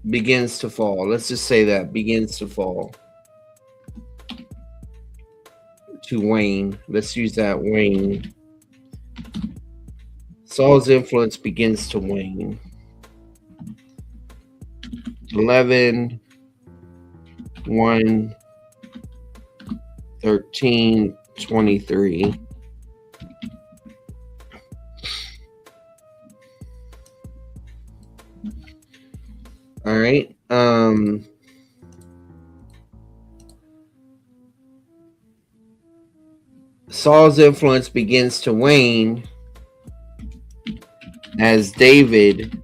begins to fall. Let's just say that. Begins to fall. To wane. Let's use that, wane. Saul's influence begins to wane. 11, 1, 13, 23. All right. Saul's influence begins to wane as David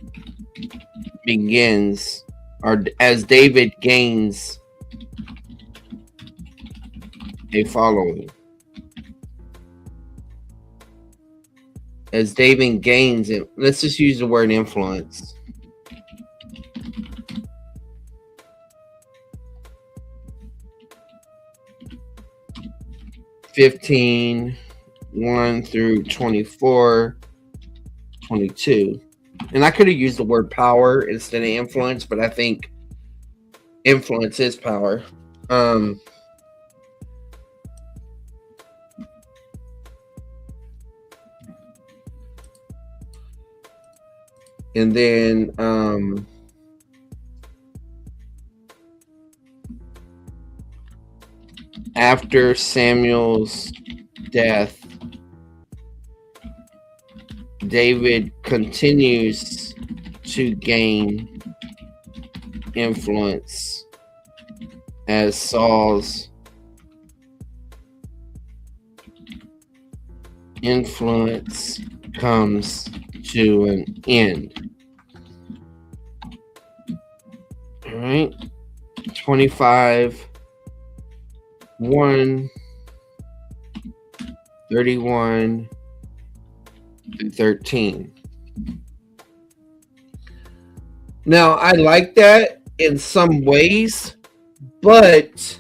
begins, or as David gains a following. As David gains it, let's just use the word influence. (15) 1 through 24, 22. And I could have used the word power instead of influence, but I think influence is power. And then after Samuel's death, David continues to gain influence as Saul's influence comes to an end. All right, 25, 1, 31 through 13. Now, I like that in some ways, but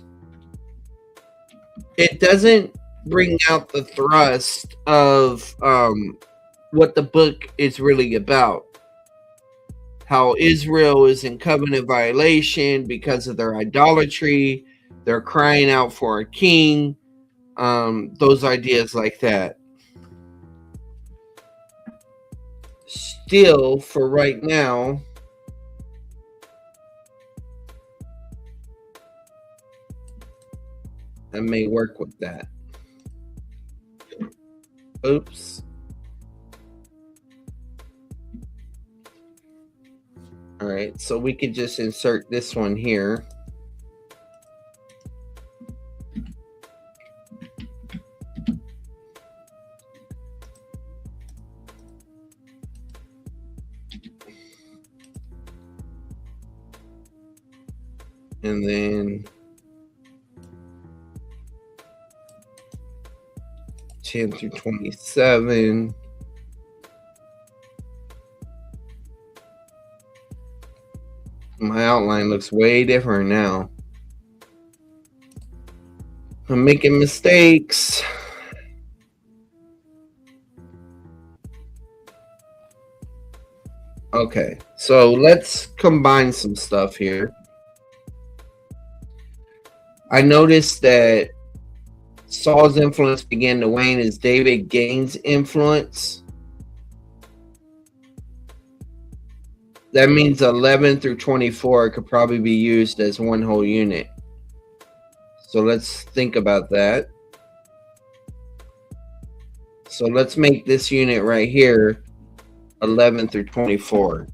it doesn't bring out the thrust of what the book is really about. How Israel is in covenant violation because of their idolatry. They're crying out for a king. Those ideas like that. Still, for right now, I may work with that. Oops. All right, so we could just insert this one here. And then 10 through 27. My outline looks way different now. I'm making mistakes. Okay, so let's combine some stuff here. I noticed that Saul's influence began to wane as David gains influence. That means 11 through 24 could probably be used as one whole unit. So let's think about that. So let's make this unit right here 11 through 24.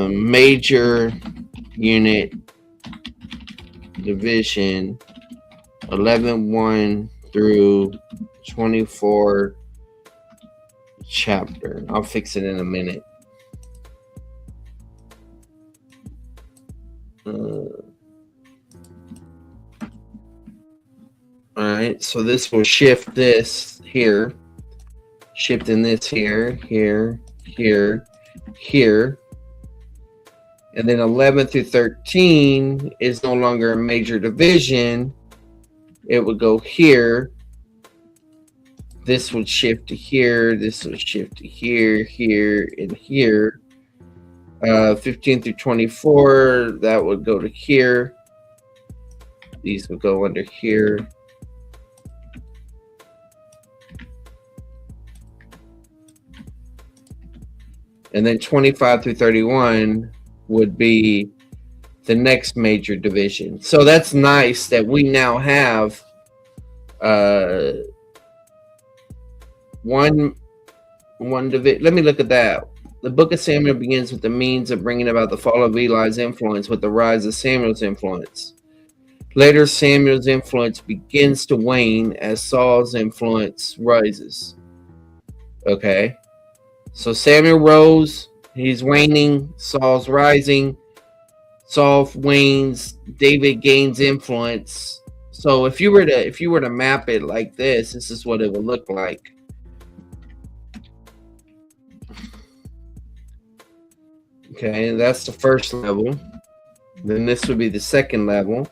Major unit division 11:1 through 24 chapter. I'll fix it in a minute. All right, so this will shift this here, shifting this here, here, here, here. And then 11 through 13 is no longer a major division. It would go here. This would shift to here. This would shift to here, here, and here. 15 through 24, that would go to here. These would go under here. And then 25 through 31 would be the next major division. So that's nice that we now have one division. Let me look at that. The book of Samuel begins with the means of bringing about the fall of Eli's influence with the rise of Samuel's influence. Later, Samuel's influence begins to wane as Saul's influence rises. Okay. So Samuel rose, he's waning, Saul's rising, Saul wanes, David gains influence. So if you were to map it like this is what it would look like. Okay, that's the first level. Then this would be the second level.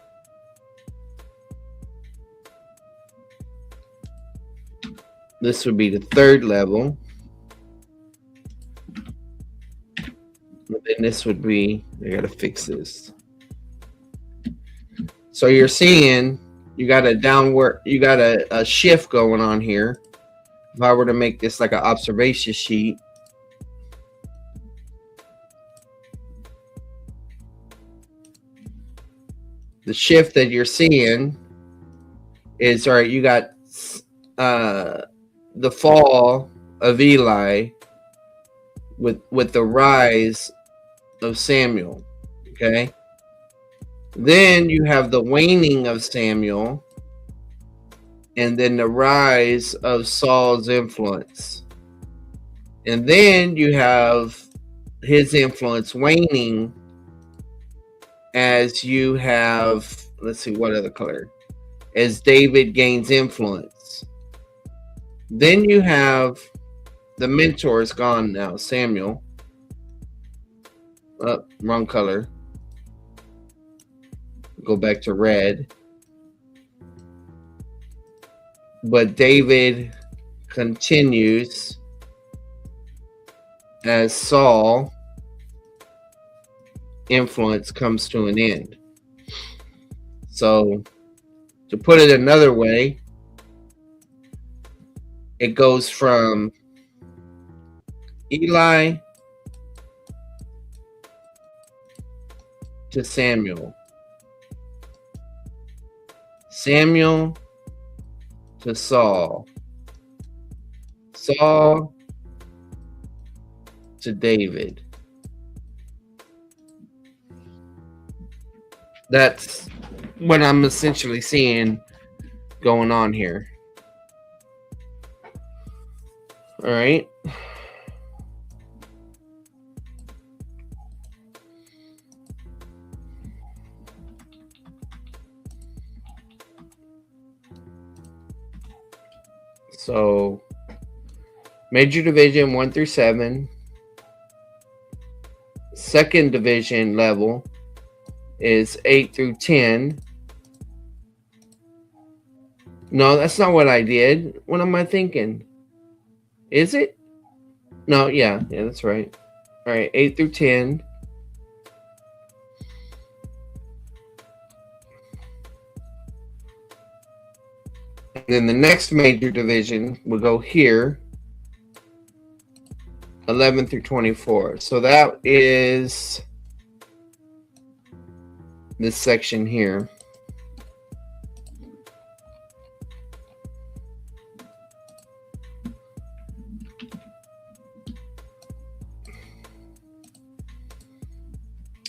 This would be the third level. And then this would be, I gotta fix this. So you're seeing you got a downward, you got a shift going on here. If I were to make this like an observation sheet, the shift that you're seeing is, all right, you got the fall of Eli with the rise of Samuel. Okay. Then you have the waning of Samuel and then the rise of Saul's influence. And then you have his influence waning as you have, let's see, what other color? As David gains influence. Then you have the mentor is gone now, Samuel. Oh, wrong color. Go back to red. But David continues as Saul influence comes to an end. So to put it another way, it goes from Eli to Samuel. Samuel to Saul. Saul to David. That's what I'm essentially seeing going on here. All right. So, major division 1 through 7. Second division level is 8 through 10. No, that's not what I did. What am I thinking? Is it? No, yeah, that's right. All right, 8 through 10. Then the next major division will go here, 11 through 24. So that is this section here.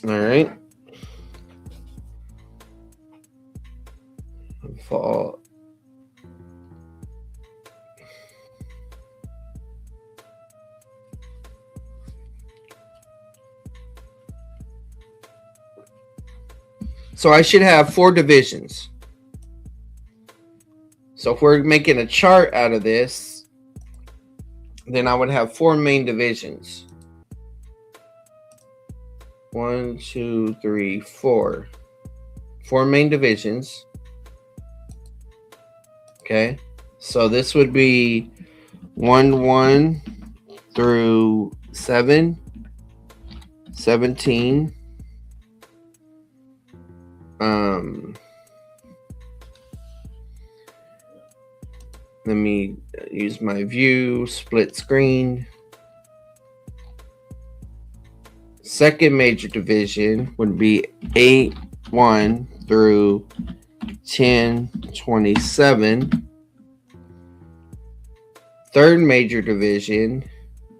All right. Fall. So I should have 4 divisions. So if we're making a chart out of this, then I would have 4 main divisions. 1, 2, 3, 4. 4 main divisions. Okay. So this would be 1 through 7, 17. Let me use my view, split screen. Second major division would be 8-1 through 10-27. Third major division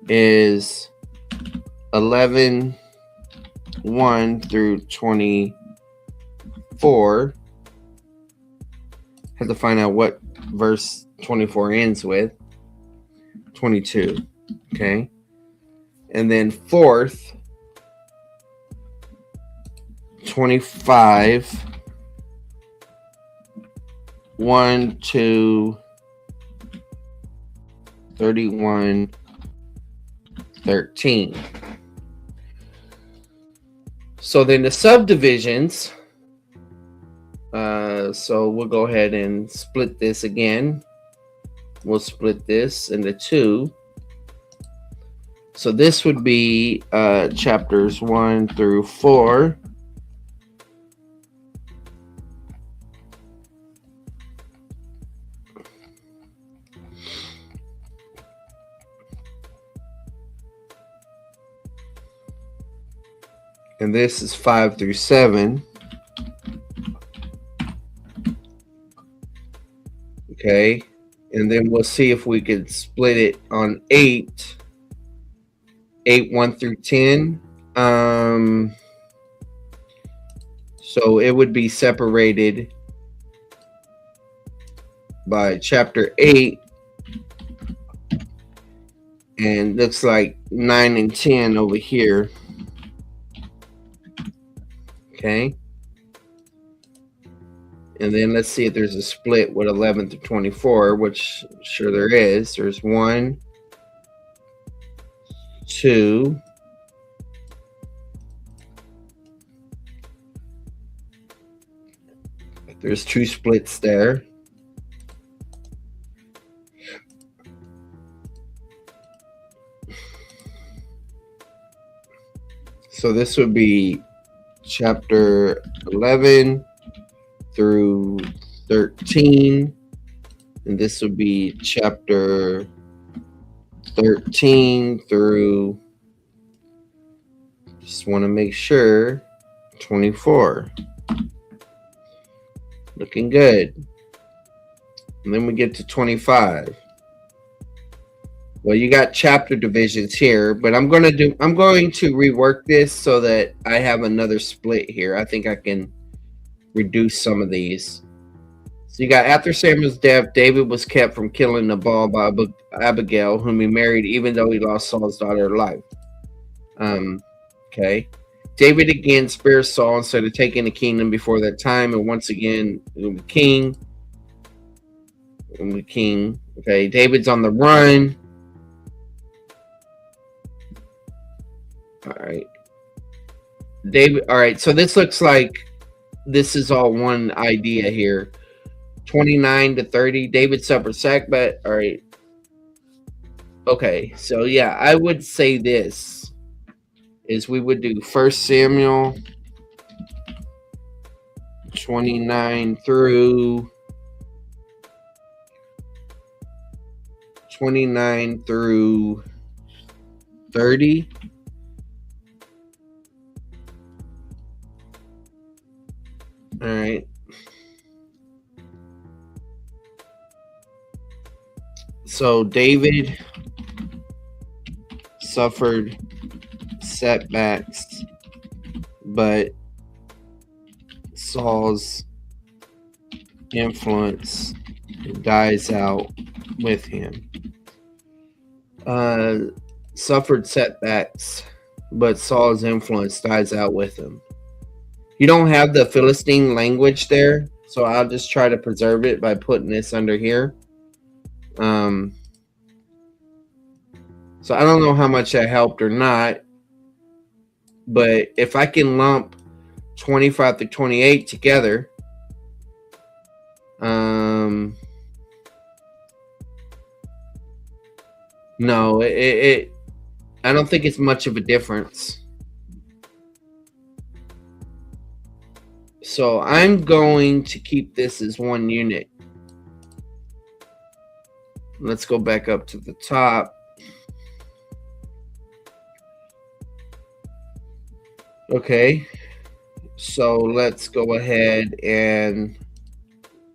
is 11-1 through 24. Have to find out what verse 24 ends with. 22. Okay. And then fourth, 25, 1 to 31, 13. So then the subdivisions, so we'll go ahead and split this again. We'll split this into 2. So this would be chapters 1 through 4. And this is 5 through 7. Okay. And then we'll see if we could split it on 8. 8, 1 through 10. So it would be separated by chapter 8. And looks like 9 and 10 over here. Okay. And then let's see if there's a split with 11 to 24, which sure there is. There's 1, 2, there's 2 splits there. So this would be chapter 11 through 13, and this would be chapter 13 through, just want to make sure, 24. Looking good. And then we get to 25. Well, you got chapter divisions here, but I'm going to rework this so that I have another split here. I think I can reduce some of these. So you got, after Samuel's death, David was kept from killing Nabal by Abigail, whom he married, even though he lost Saul's daughter alive. Okay. David again spares Saul instead of taking the kingdom before that time, and once again, the king. Okay, David's on the run. All right. David, all right, so this looks like this is all one idea here. 29 to 30. David suffered sackbut. All right. Okay, so yeah, I would say this is we would do 1 Samuel 29 through 29 through 30. All right. So David suffered setbacks, but Saul's influence dies out with him. Suffered setbacks, but Saul's influence dies out with him. You don't have the Philistine language there, so I'll just try to preserve it by putting this under here. So I don't know how much that helped or not, but if I can lump 25 to 28 together, no, I don't think it's much of a difference. So I'm going to keep this as one unit. Let's go back up to the top. Okay, so let's go ahead and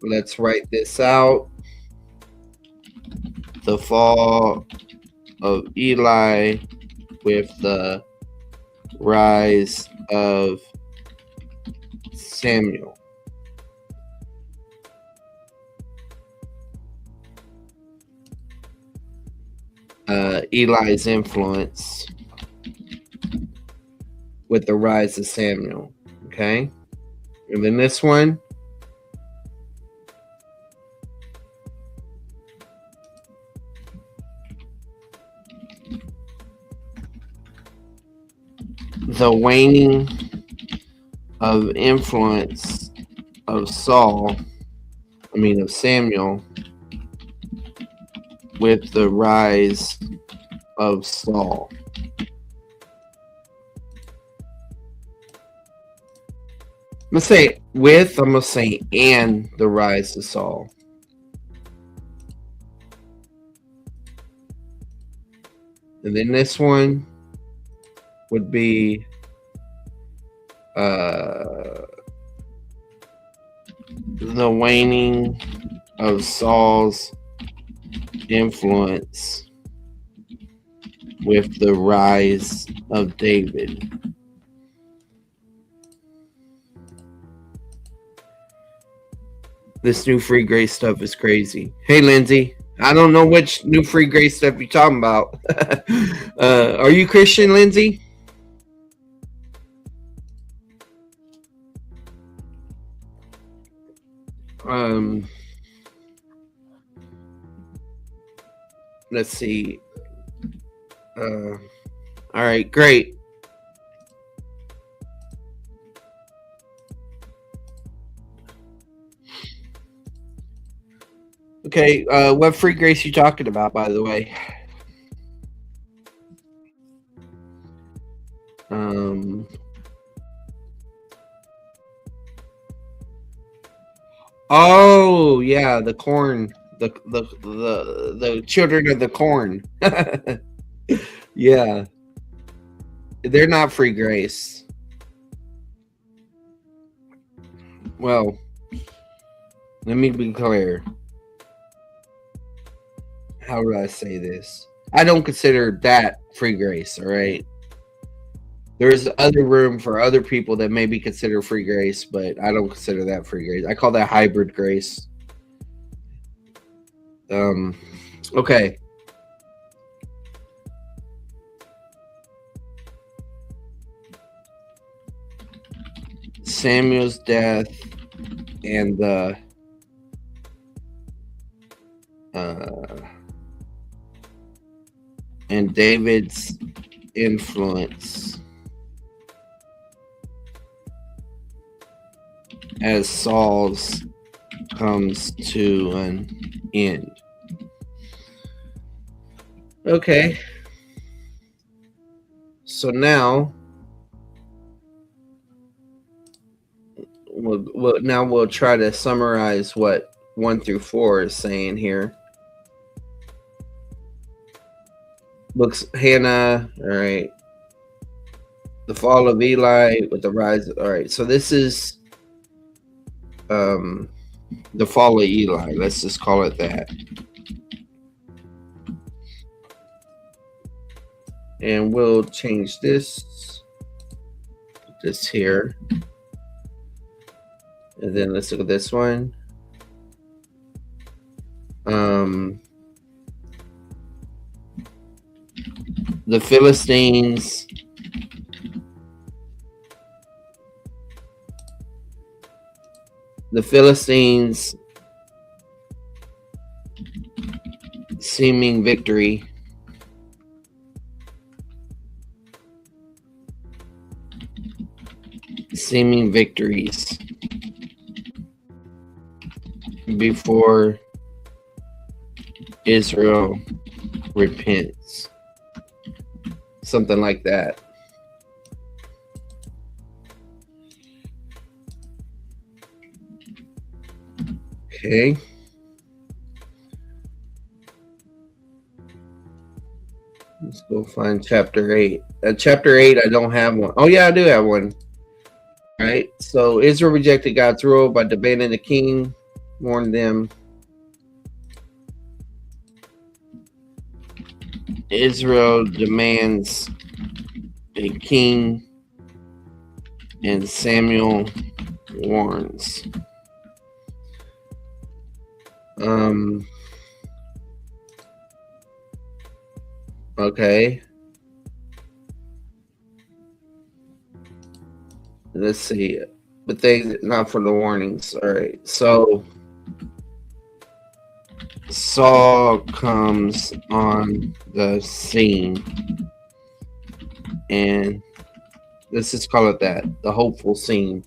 let's write this out. The fall of Eli with the rise of Samuel. Eli's influence with the rise of Samuel. Okay. And then this one. The waning of influence of Samuel with the rise of Saul. I'm going to say with, I'm going to say and the rise of Saul. And then this one would be the waning of Saul's influence with the rise of David. This new free grace stuff is crazy. Hey, Lindsay. I don't know which new free grace stuff you're talking about. Are you Christian, Lindsay? Let's see. All right, great. Okay, what free grace you talking about, by the way? Oh yeah, the corn, the children of the corn. Yeah, they're not free grace. Well, let me be clear. How would I say this? I don't consider that free grace, all right? There's other room for other people that maybe consider free grace, but I don't consider that free grace. I call that hybrid grace. Okay. Samuel's death and the and David's influence as Saul's comes to an end. Okay. So now we'll try to summarize what 1 through 4 is saying here. Looks Hannah. All right. The fall of Eli with the rise. All right. So this is the fall of Eli. Let's just call it that. And we'll change this here. And then let's look at this one. The Philistines seeming victory. Seeming victories before Israel repents. Something like that. Okay. Let's go find chapter 8. Chapter 8, I don't have one. Oh, yeah, I do have one. All right. So Israel rejected God's rule by demanding the king, warned them. Israel demands a king, and Samuel warns. Okay. Let's see. But things not for the warnings. All right. So Saul comes on the scene, and let's just call it that, the hopeful scene.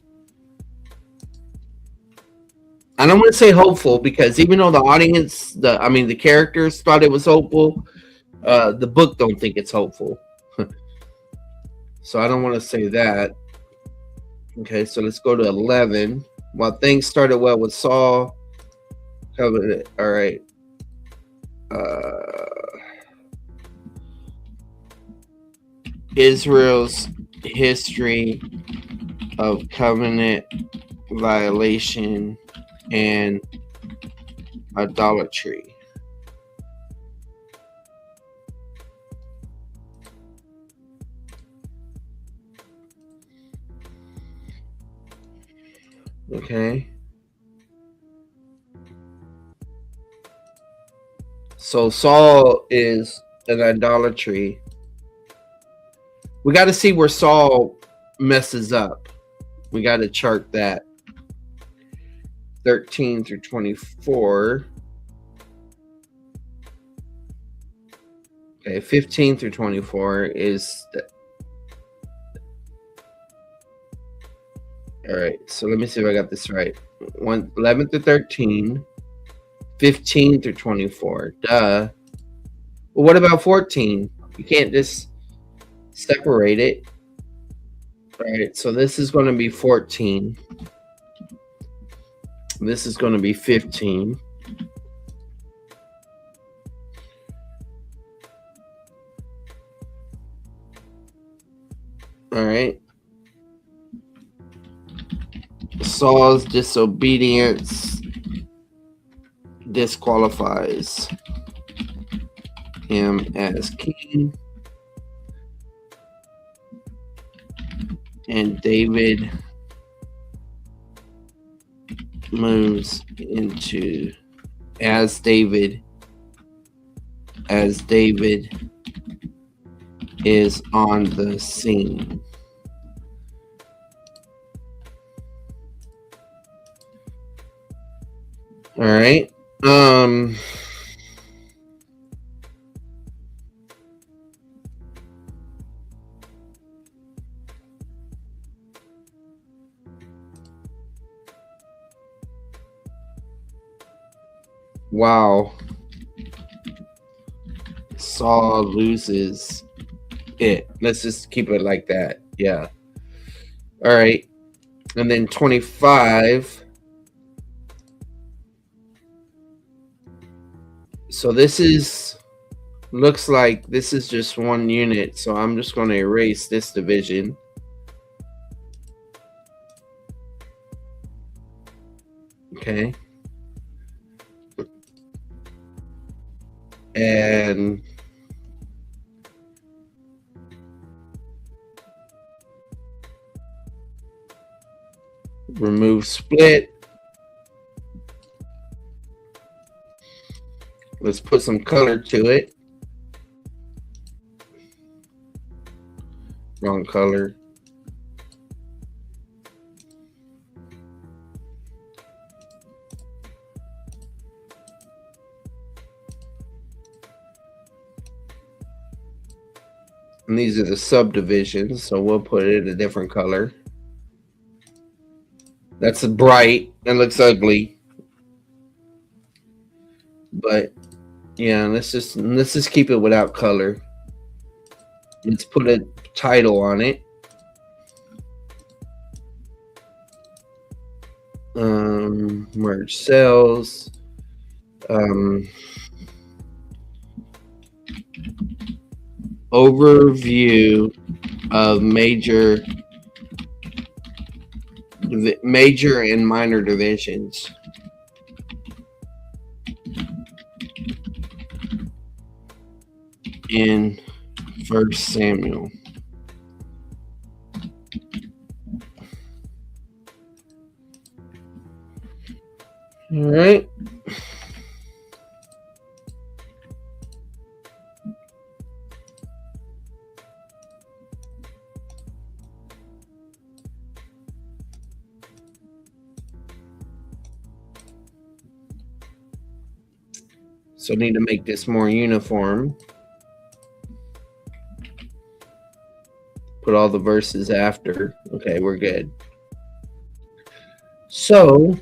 I don't want to say hopeful because even though the audience, the characters thought it was hopeful, the book don't think it's hopeful. So I don't want to say that. Okay, so let's go to 11. While things started well with Saul, covenant. All right. Israel's history of covenant violation and idolatry. Okay. So Saul is an idolatry. We got to see where Saul messes up. We got to chart that. 13 through 24. Okay, 15 through 24 is all right. So let me see if I got this right. 11 through 13, 15 through 24. Duh. Well, what about 14? You can't just separate it. All right. So this is going to be 14. This is going to be 15. All right. Saul's disobedience disqualifies him as king, and David moves into as David is on the scene. All right. Wow. Saul loses it. Let's just keep it like that. Yeah. All right. And then 25. So this is looks like this is just one unit, so I'm just going to erase this division. Okay. And remove split. Let's put some color to it. Wrong color. And these are the subdivisions, so we'll put it a different color. That's bright. That looks ugly. But yeah, let's just keep it without color. Let's put a title on it. Merge cells. Overview of major and minor divisions. In 1 Samuel. All right. So I need to make this more uniform. Put all the verses after. Okay, we're good. So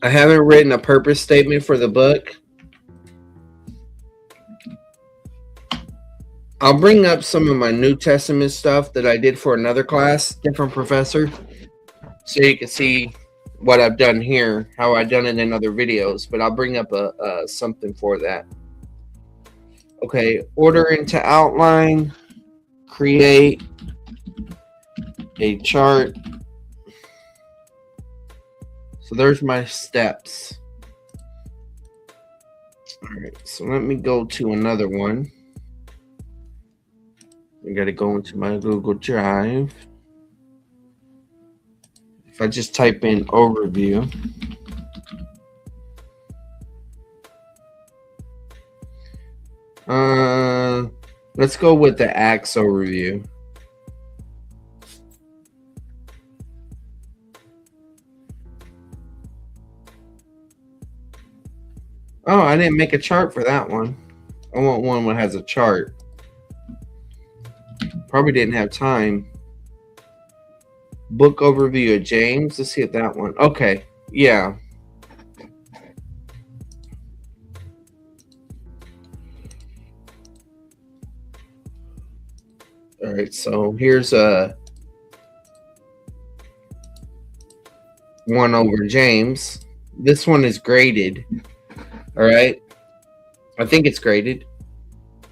I haven't written a purpose statement for the book. I'll bring up some of my New Testament stuff that I did for another class, different professor, so you can see what I've done here, how I've done it in other videos, but I'll bring up something for that. Okay, order into outline, create a chart. So there's my steps. All right, so let me go to another one. I got to go into my Google Drive. If I just type in overview, let's go with the Acts overview. Oh, I didn't make a chart for that one. I want one that has a chart. Probably didn't have time. Book overview of James. Let's see that one. Okay, yeah. All right, so here's a one over James. This one is graded. All right, I think it's graded.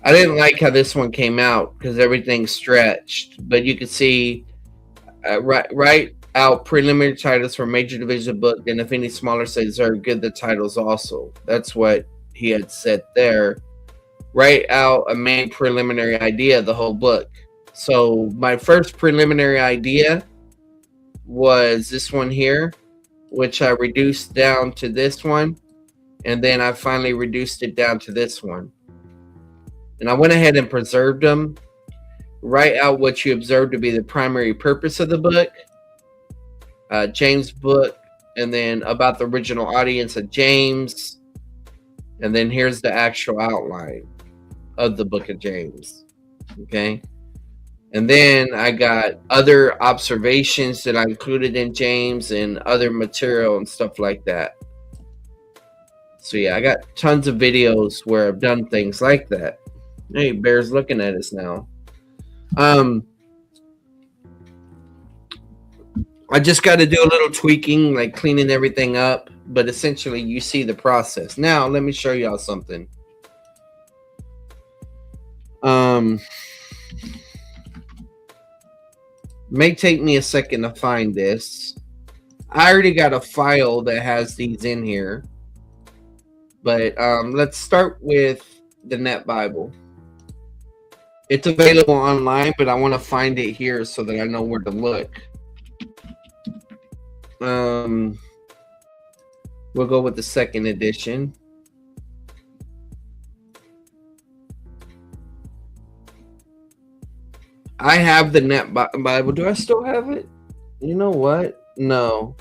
I didn't like how this one came out because everything's stretched, but you can see write out preliminary titles for major division book, and if any smaller say deserve, give the titles also. That's what he had said there. Write out a main preliminary idea of the whole book. So my first preliminary idea was this one here, which I reduced down to this one, and then I finally reduced it down to this one. And I went ahead and preserved them. Write out what you observe to be the primary purpose of the book, James' book, and then about the original audience of James. And then here's the actual outline of the book of James. Okay. And then I got other observations that I included in James and other material and stuff like that. So yeah, I got tons of videos where I've done things like that. Hey, Bear's looking at us now. I just got to do a little tweaking, like cleaning everything up. But essentially, you see the process. Now, let me show y'all something. May take me a second to find this. I already got a file that has these in here. But let's start with the Net Bible. It's available online, but I want to find it here so that I know where to look. We'll go with the second edition. I have the Net Bible. Do I still have it? You know what? No.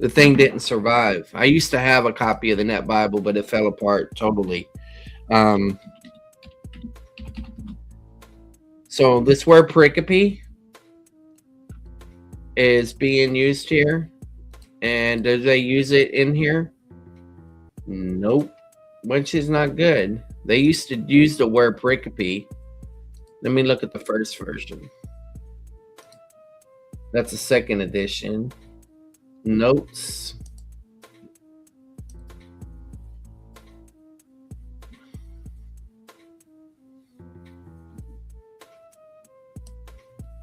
The thing didn't survive. I used to have a copy of the Net Bible, but it fell apart totally. So this word pericope is being used here. And do they use it in here? Nope. Which is not good. They used to use the word pericope. Let me look at the first version. That's the second edition. Notes.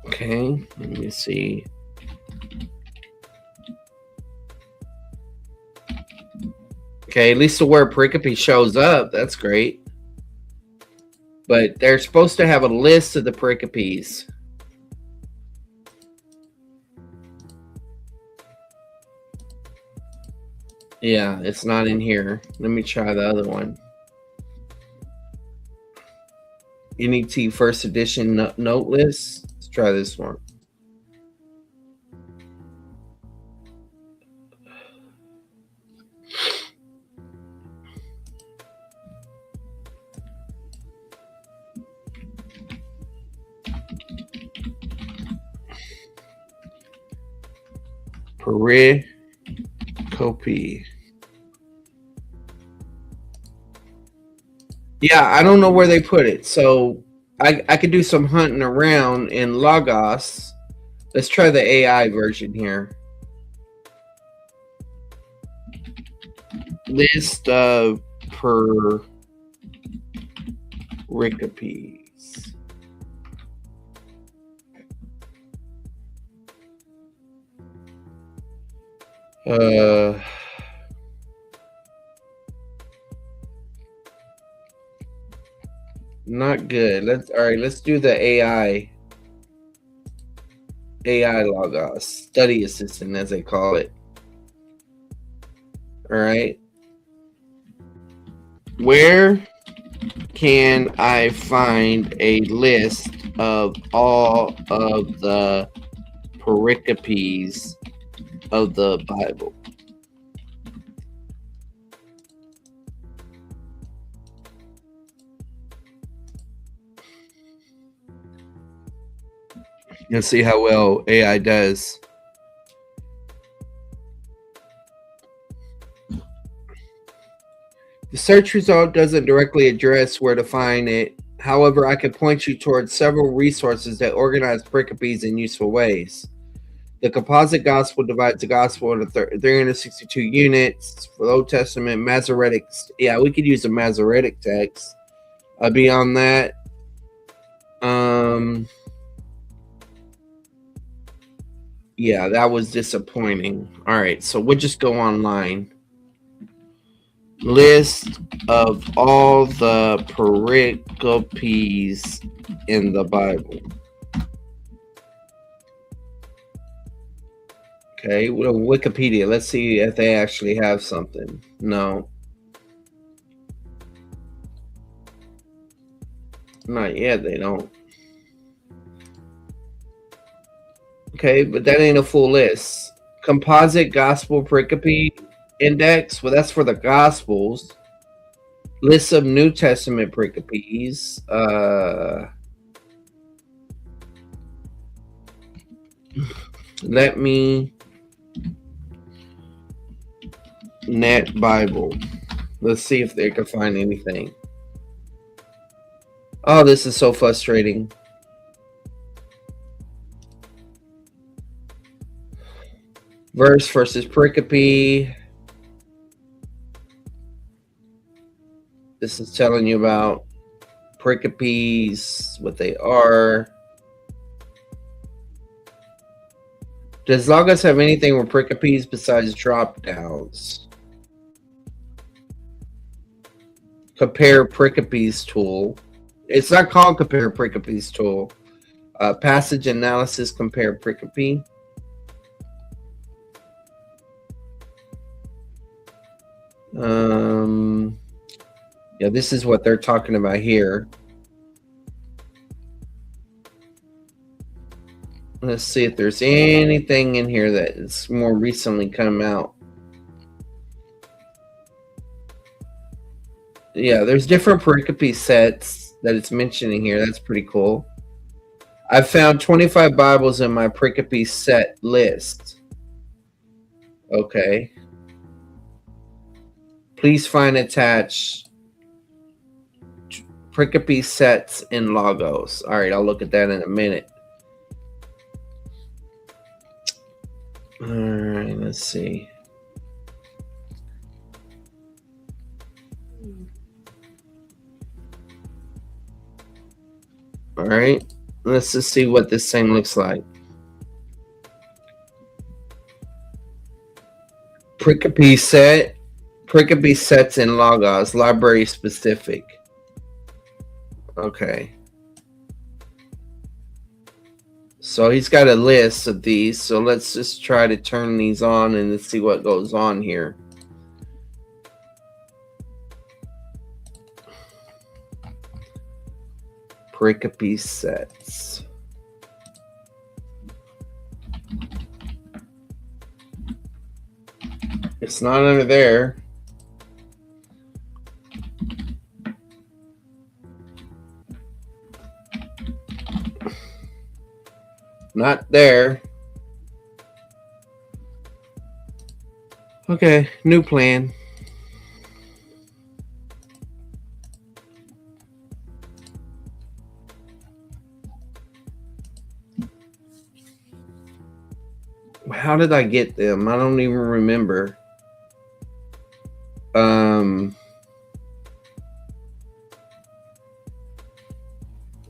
Okay, let me see. Okay, at least the word pericope shows up. That's great. But they're supposed to have a list of the pericopes. Yeah, it's not in here. Let me try the other one. NET first edition note list. Let's try this one. Pericope. Yeah, I don't know where they put it. So I could do some hunting around in Logos. Let's try the AI version here. List of pericopes. Not good. Let's do the AI Logos, study assistant as they call it. All right. Where can I find a list of all of the pericopes of the Bible? Let's see how well AI does. The search result doesn't directly address where to find it. However, I can point you towards several resources that organize pericopes in useful ways. The Composite Gospel divides the Gospel into 362 units. For the Old Testament, Masoretic. Yeah, we could use a Masoretic text. Beyond that, yeah, that was disappointing. All right, so we'll just go online. List of all the pericopes in the Bible. Okay, well, Wikipedia. Let's see if they actually have something. No. Not yet, they don't. Okay, but that ain't a full list. Composite Gospel Pericope Index. Well, that's for the Gospels. List of New Testament pericopes. Let me Net Bible. Let's see if they can find anything. Oh, this is so frustrating. Verse versus pericope. This is telling you about pericopes, what they are. Does Logos have anything with pericopes besides drop downs? Compare pericopes tool. It's not called compare pericopes tool. Passage analysis, compare pericope. Yeah, this is what they're talking about here. Let's see if there's anything in here that is more recently come out. Yeah, there's different pericope sets that it's mentioning here. That's pretty cool. I found 25 Bibles in my pericope set list. Okay. Please find attached pericope sets in Logos. All right, I'll look at that in a minute. All right, let's see. All right, let's just see what this thing looks like. Pericope set. Pericope sets in Logos, library specific. Okay. So he's got a list of these. So let's just try to turn these on and let's see what goes on here. Pericope sets. It's not under there. Not there. Okay, new plan. How did I get them? I don't even remember.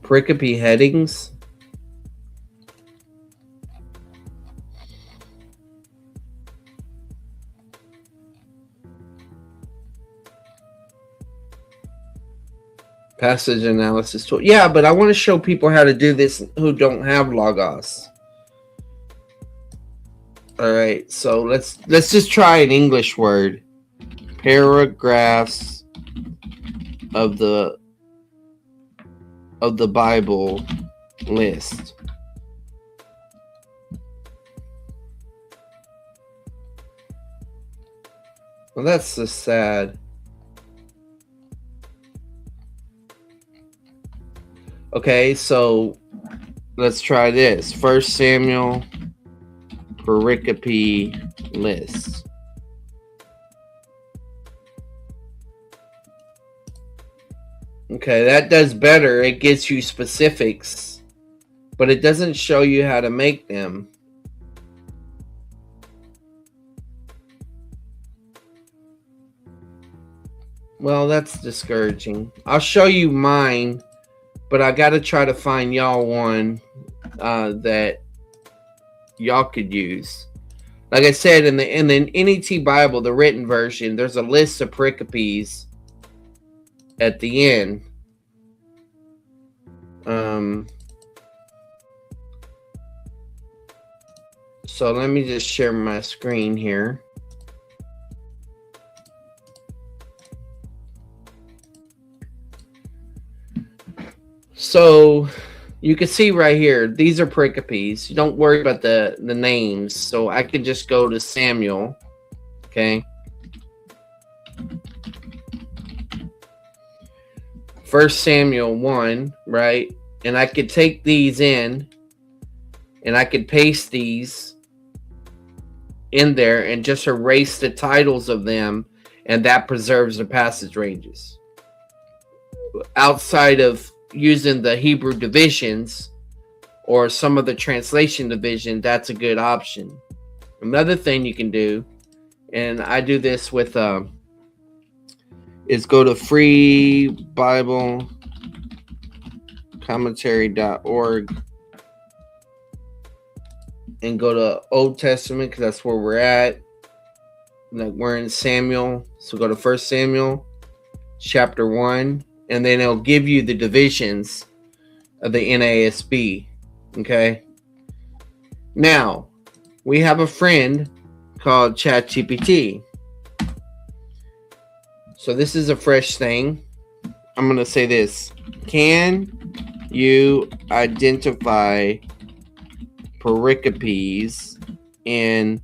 Pericope headings. Passage analysis tool. Yeah, but I want to show people how to do this who don't have Logos. All right, so let's just try an English word. Paragraphs of the Bible list. Well, that's just sad. Okay, so let's try this. 1 Samuel pericope list. Okay, that does better. It gives you specifics, but it doesn't show you how to make them. Well, that's discouraging. I'll show you mine, but I got to try to find y'all one that y'all could use. Like I said, in the NET Bible, the written version, there's a list of pericopes at the end. So let me just share my screen here. So you can see right here, these are pericopes. You don't worry about the names. So I can just go to Samuel. Okay. 1 Samuel 1, right? And I could take these in and I could paste these in there and just erase the titles of them, and that preserves the passage ranges. Outside of using the Hebrew divisions or some of the translation division, that's a good option. Another thing you can do, and I do this with is go to freebiblecommentary.org and go to Old Testament, because that's where we're at. Like, we're in Samuel, so go to 1 Samuel chapter 1, and then it'll give you the divisions of the NASB. Okay, now we have a friend called ChatGPT. So this is a fresh thing. I'm going to say this. Can you identify pericopes in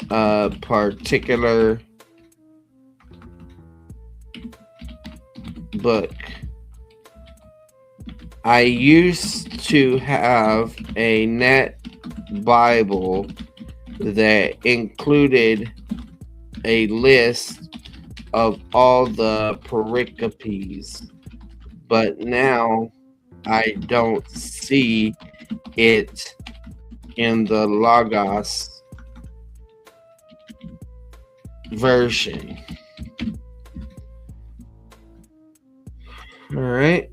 a particular book? I used to have a net Bible that included a list of all the pericopes, but now I don't see it in the Logos version. All right.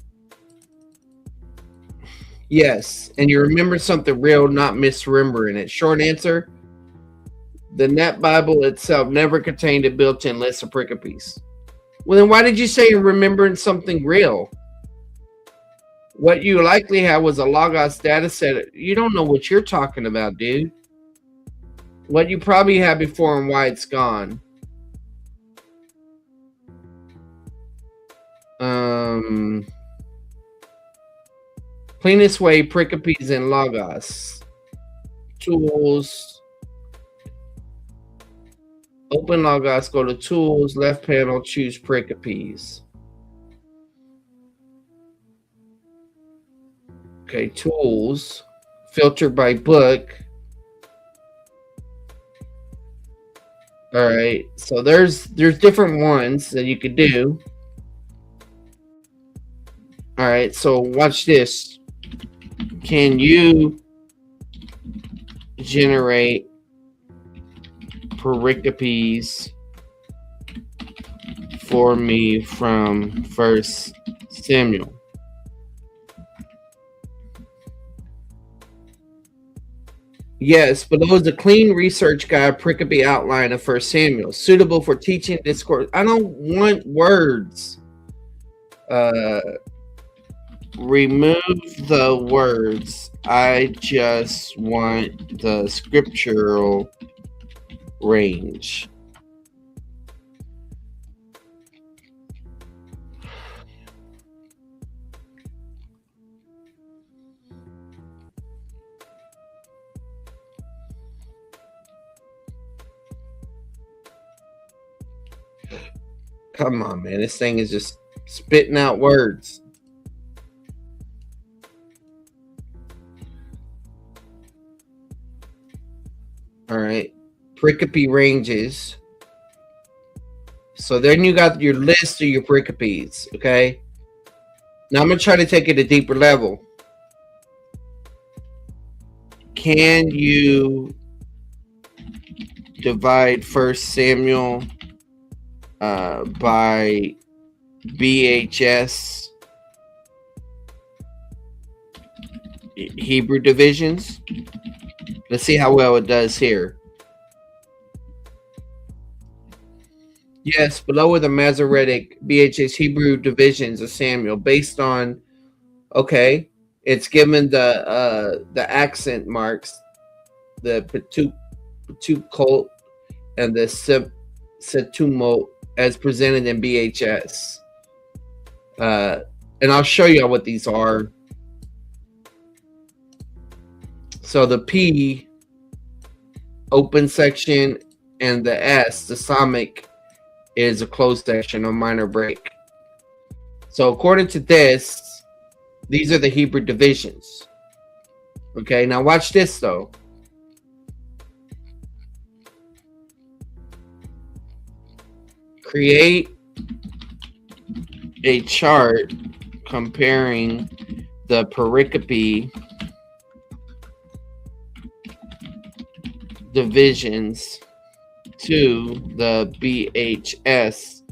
Yes, and you remember something real, not misremembering it. Short answer: the Net Bible itself never contained a built-in list of pericopes. Well, then why did you say you're remembering something real? What you likely had was a Logos data set. You don't know what you're talking about, dude. What you probably had before and why it's gone. Cleanest way, pericopes in Logos. Tools. Open Logos, go to Tools, left panel, choose pericopes. Okay, Tools, filter by book. All right, so there's different ones that you could do. All right, so watch this. Can you generate pericopes for me from 1 Samuel? Yes, below is a clean research guide, pericope outline of 1 Samuel, suitable for teaching discourse. I don't want words. Remove the words. I just want the scriptural range. Come on, man. This thing is just spitting out words. All right. Pericope ranges. So then you got your list of your pericopes, okay? Now I'm going to try to take it a deeper level. Can you divide 1 Samuel by BHS Hebrew divisions? Let's see how well it does here. Yes, below are the Masoretic BHS Hebrew divisions of Samuel based on, okay, it's given the accent marks, the Petukot and the Setumot as presented in BHS. And I'll show you what these are. So the P, open section, and the S, the Samic, is a closed section, a minor break. So according to this, these are the Hebrew divisions. Okay, now watch this though. Create a chart comparing the pericope divisions to the BHS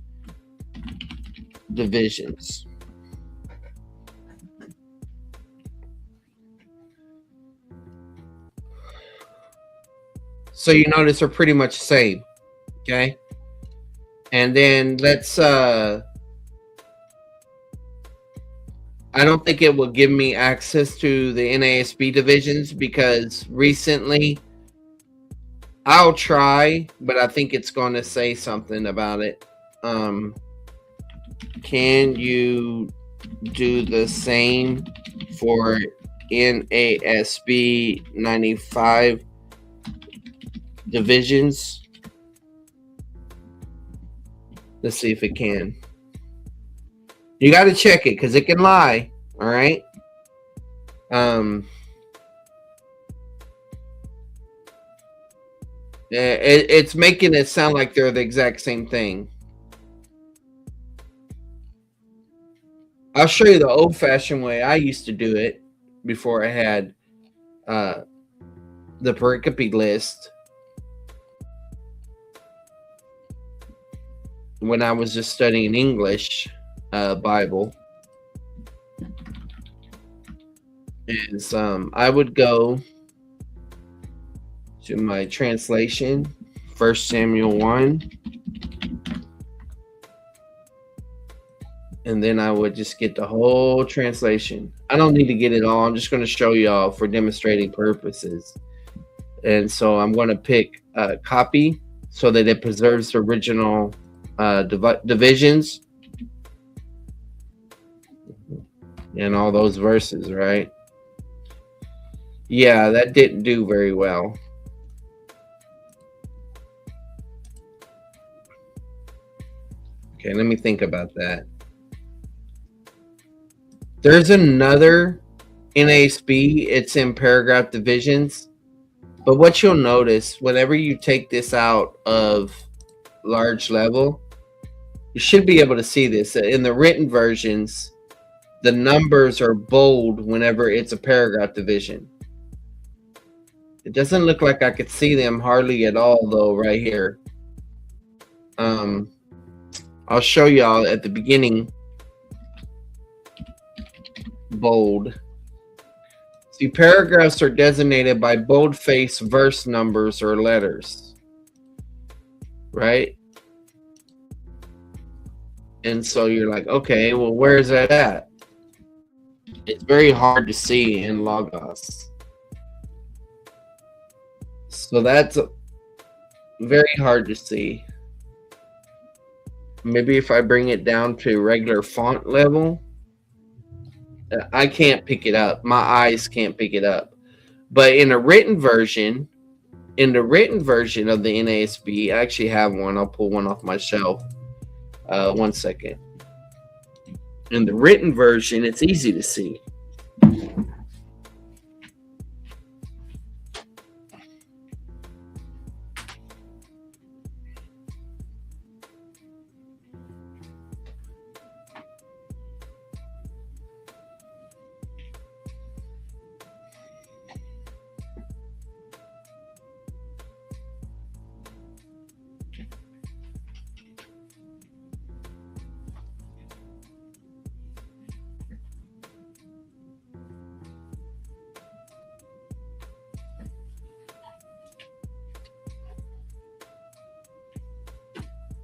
divisions. So you notice they're pretty much the same. Okay. And then let's I don't think it will give me access to the NASB divisions because recently I'll try, but I think it's going to say something about it. Can you do the same for NASB 95 divisions? Let's see if it can. You got to check it because it can lie. All right. It's making it sound like they're the exact same thing. I'll show you the old-fashioned way I used to do it before I had the pericope list. When I was just studying English Bible, is I would go to my translation, 1 Samuel 1, and then I would just get the whole translation. I don't need to get it all. I'm just going to show y'all for demonstrating purposes. And so I'm going to pick copy so that it preserves the original divisions and all those verses, right? Yeah, that didn't do very well. Okay, let me think about that. There's another NASB. It's in paragraph divisions. But what you'll notice, whenever you take this out of large level, you should be able to see this. In the written versions, the numbers are bold whenever it's a paragraph division. It doesn't look like I could see them hardly at all, though, right here. I'll show y'all at the beginning. Bold. See, paragraphs are designated by boldface verse numbers or letters, right? And so you're like, okay, well, where is that at? It's very hard to see in Logos. So that's very hard to see. Maybe if I bring it down to regular font level, I can't pick it up. My eyes can't pick it up. But in a written version, of the NASB, I actually have one. I'll pull one off my shelf. 1 second. In the written version, it's easy to see.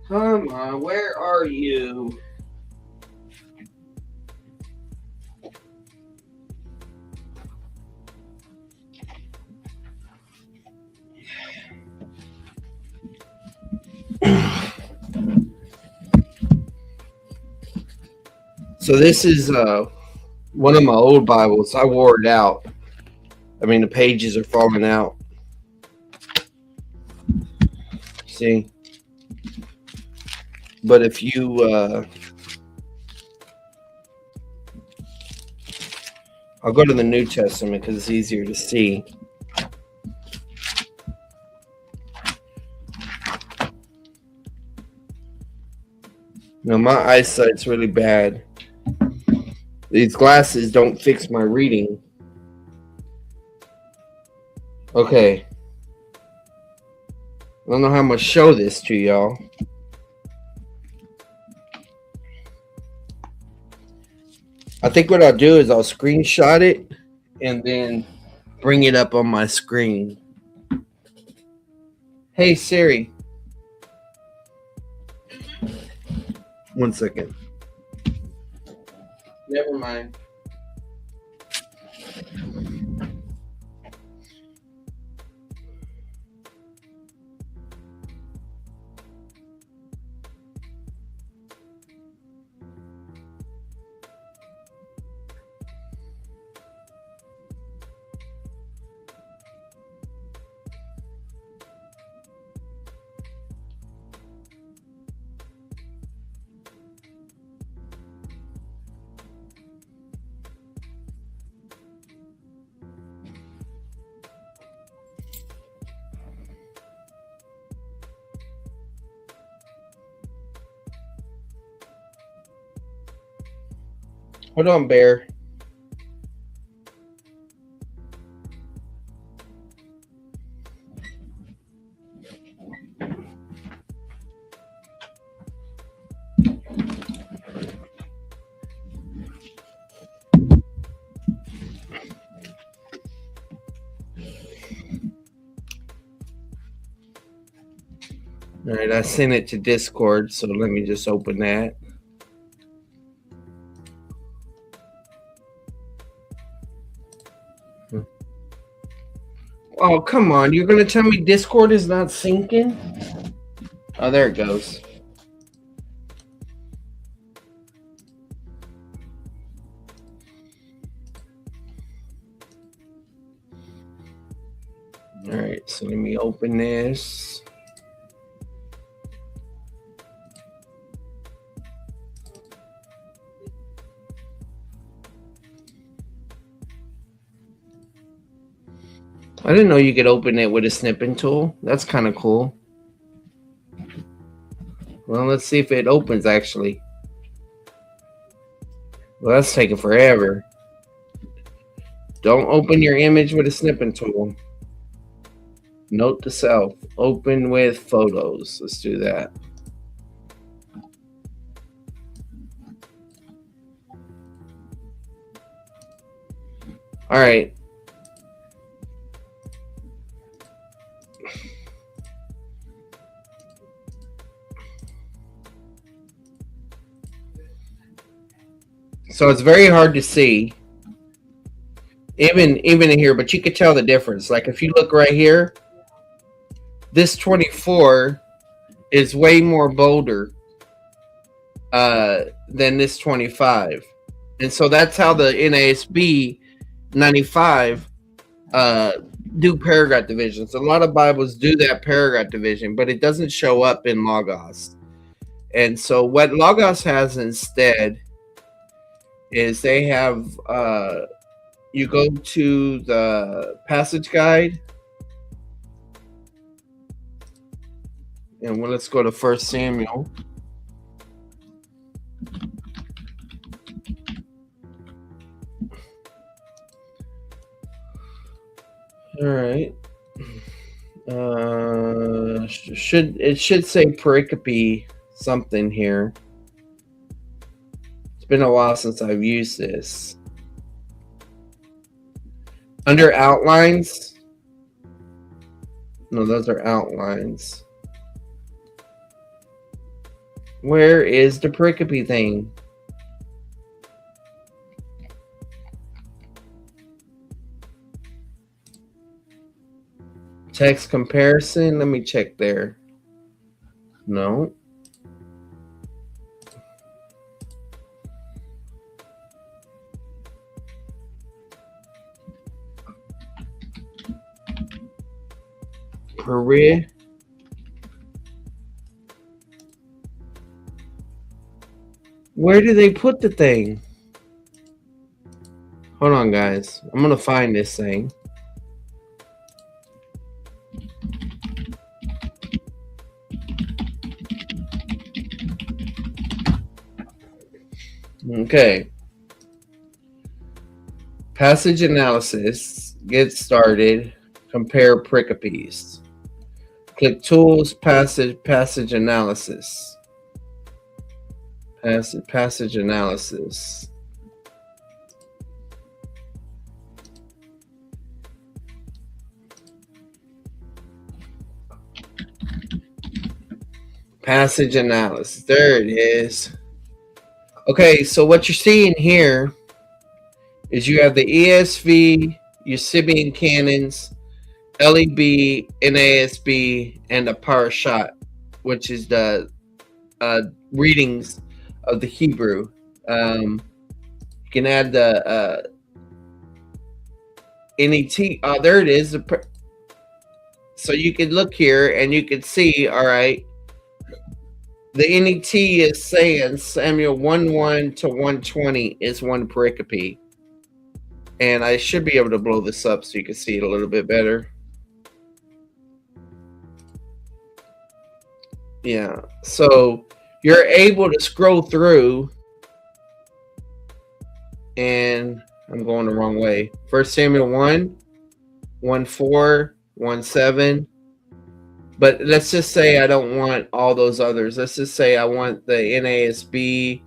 Come on, where are you? So this is one of my old Bibles. I wore it out. I mean, the pages are falling out. See? But if you, I'll go to the New Testament because it's easier to see. No, my eyesight's really bad. These glasses don't fix my reading. Okay. I don't know how I'm going to show this to y'all. I think what I'll do is I'll screenshot it and then bring it up on my screen. Hey, Siri. 1 second. Never mind. Hold on, Bear. All right, I sent it to Discord, so let me just open that. Oh, come on. You're going to tell me Discord is not syncing? Oh, there it goes. All right, so let me open this. I didn't know you could open it with a snipping tool. That's kind of cool. Well, let's see if it opens, actually. Well, that's taking forever. Don't open your image with a snipping tool. Note to self. Open with photos. Let's do that. All right. So it's very hard to see, even in here, but you could tell the difference. Like if you look right here, this 24 is way more bolder than this 25. And so that's how the NASB 95 do paragraph divisions. A lot of Bibles do that paragraph division, but it doesn't show up in Logos. And so what Logos has instead is they have, you go to the passage guide, and well, let's go to 1 Samuel. All right. It should say pericope something here. It's been a while since I've used this. Under outlines. No, those are outlines. Where is the pericope thing? Text comparison. Let me check there. No. Career. Where do they put the thing? Hold on, guys. I'm gonna find this thing. Okay. Passage analysis. Get started. Compare pericopes. Click Tools, Passage Analysis. Passage Analysis. Passage Analysis. There it is. Okay, so what you're seeing here is you have the ESV, Eusebian canons, LEB, NASB, and the Parashat, which is the readings of the Hebrew. You can add the NET. Oh, there it is. So you can look here and you can see, all right, the NET is saying Samuel 1:1 to 1:20 is one pericope. And I should be able to blow this up so you can see it a little bit better. Yeah, so you're able to scroll through, and I'm going the wrong way. 1 Samuel 1, 1:4, 1:7. But let's just say I don't want all those others. Let's just say I want the NASB.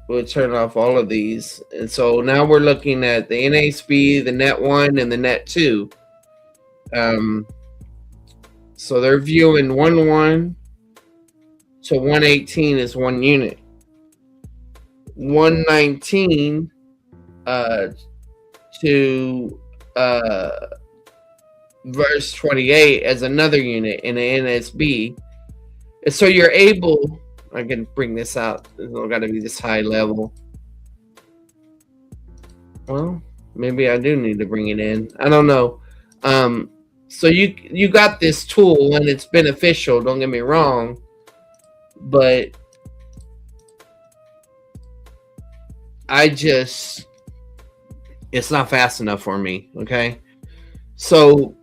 We'll turn off all of these. And so now we're looking at the NASB, the Net 1, and the Net 2. So they're viewing 1:1 to 1:18 is one unit. 1:19 to verse 28 as another unit in the NSB. And so you're able, I can bring this out. It's not got to be this high level. Well, maybe I do need to bring it in. I don't know. So you got this tool and it's beneficial. Don't get me wrong, but it's not fast enough for me. Okay, so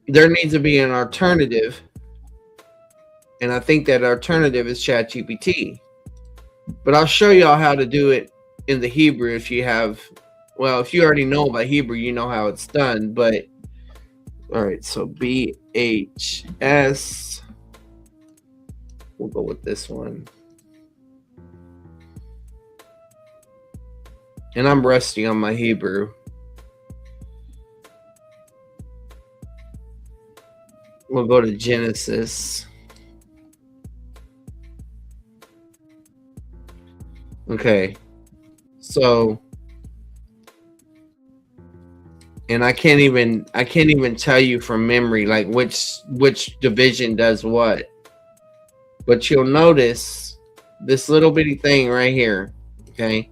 there needs to be an alternative, and I think that alternative is ChatGPT. But I'll show y'all how to do it in the Hebrew if you have. Well, if you already know about Hebrew, you know how it's done. But all right, so BHS. We'll go with this one. And I'm rusty on my Hebrew. We'll go to Genesis. Okay. So, and I can't even tell you from memory like which division does what. But you'll notice this little bitty thing right here. Okay.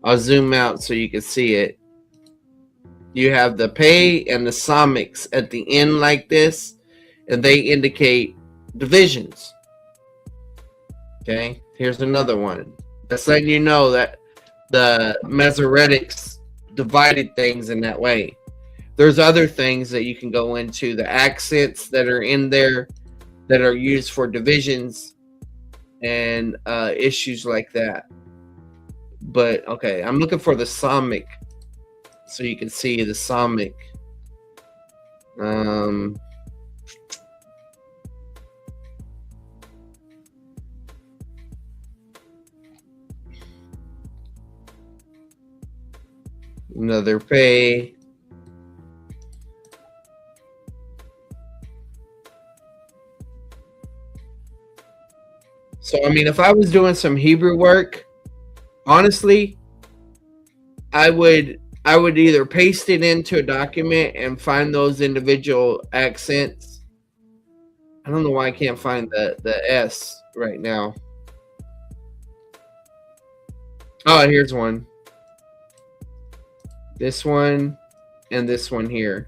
I'll zoom out so you can see it. You have the pay and the summix at the end like this, and they indicate divisions. Okay. Here's another one. That's letting you know that the Masoretics divided things in that way. There's other things that you can go into, the accents that are in there that are used for divisions and issues like that. But okay, I'm looking for the Samic so you can see the Samic. Another pay. So I mean, if I was doing some Hebrew work, honestly, I would either paste it into a document and find those individual accents. I don't know why I can't find the S right now. Oh, here's one. This one and this one here.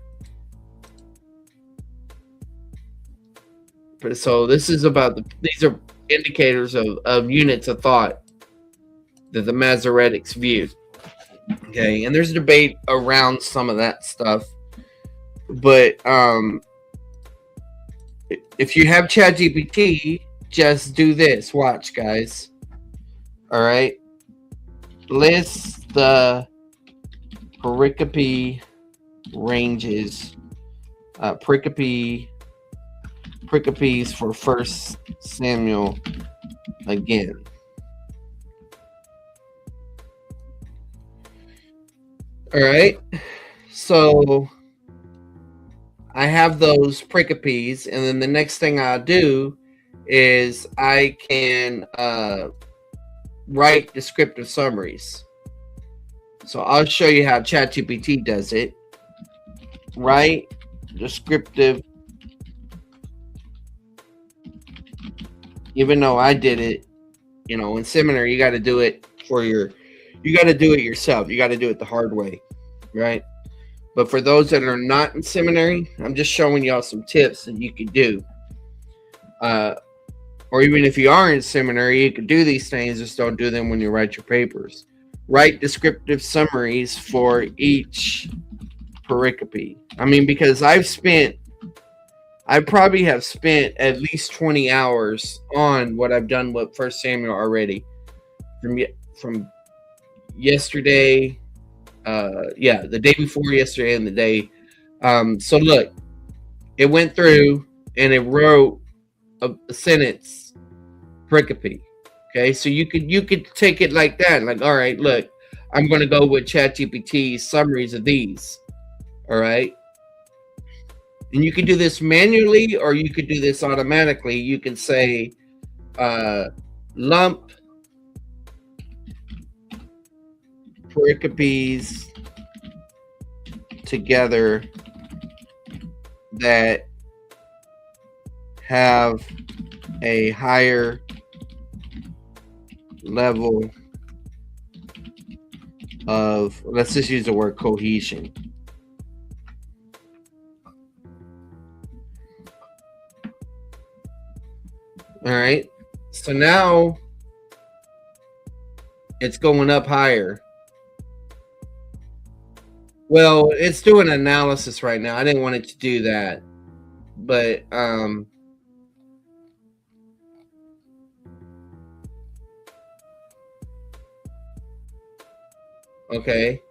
So this is about these are indicators of units of thought that the Masoretics viewed. Okay, and there's debate around some of that stuff. But if you have ChatGPT, just do this. Watch, guys. All right. List the pericope ranges, pericopes for 1 Samuel again. All right, so I have those pericopes, and then the next thing I'll do is I can write descriptive summaries. So I'll show you how ChatGPT does it. Write descriptive, even though I did it, in seminary, you got to do it you got to do it yourself. You got to do it the hard way, right? But for those that are not in seminary, I'm just showing y'all some tips that you could do. Or even if you are in seminary, you could do these things, just don't do them when you write your papers. Write descriptive summaries for each pericope. I mean, because I probably have spent at least 20 hours on what I've done with 1 Samuel already. From yesterday, the day before yesterday and the day. So look, it went through and it wrote a sentence pericope. Okay, so you could take it like that, like, all right, look, I'm going to go with ChatGPT summaries of these. All right, and you can do this manually or you could do this automatically. You can say lump pericopes together that have a higher level of, let's just use the word cohesion. All right, so now it's going up higher. Well, it's doing analysis right now. I didn't want it to do that, but okay.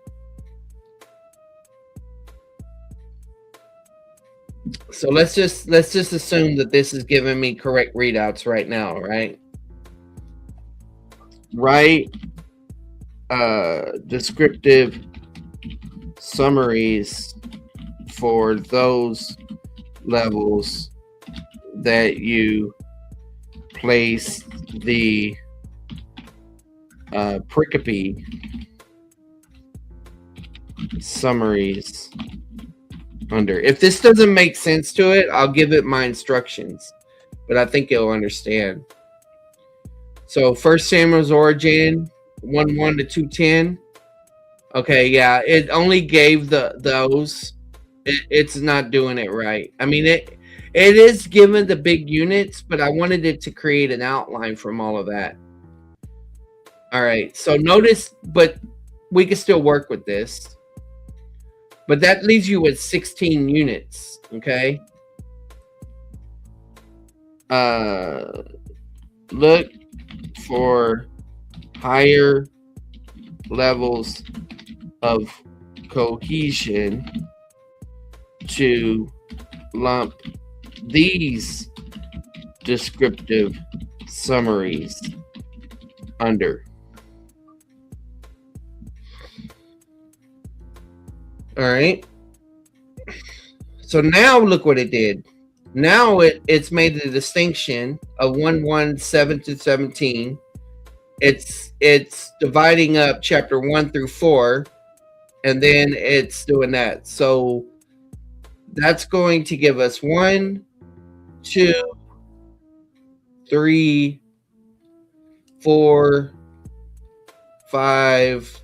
So let's just assume that this is giving me correct readouts right now, right? Write descriptive summaries for those levels that you place the pericope summaries under. If this doesn't make sense to it, I'll give it my instructions, but I think it'll understand. So 1 Samuel's origin 1:1 to 2:10. Okay, yeah, it only gave those. It's not doing it right. I mean, it is given the big units, but I wanted it to create an outline from all of that. All right, so notice, but we can still work with this. But that leaves you with 16 units, okay? Look for higher levels of cohesion to lump these descriptive summaries under. All right. So now look what it did. Now it's made the distinction of 1:1, 7 to 17. It's dividing up chapter 1 through 4, and then it's doing that. So that's going to give us 1, 2, 3, 4, 5,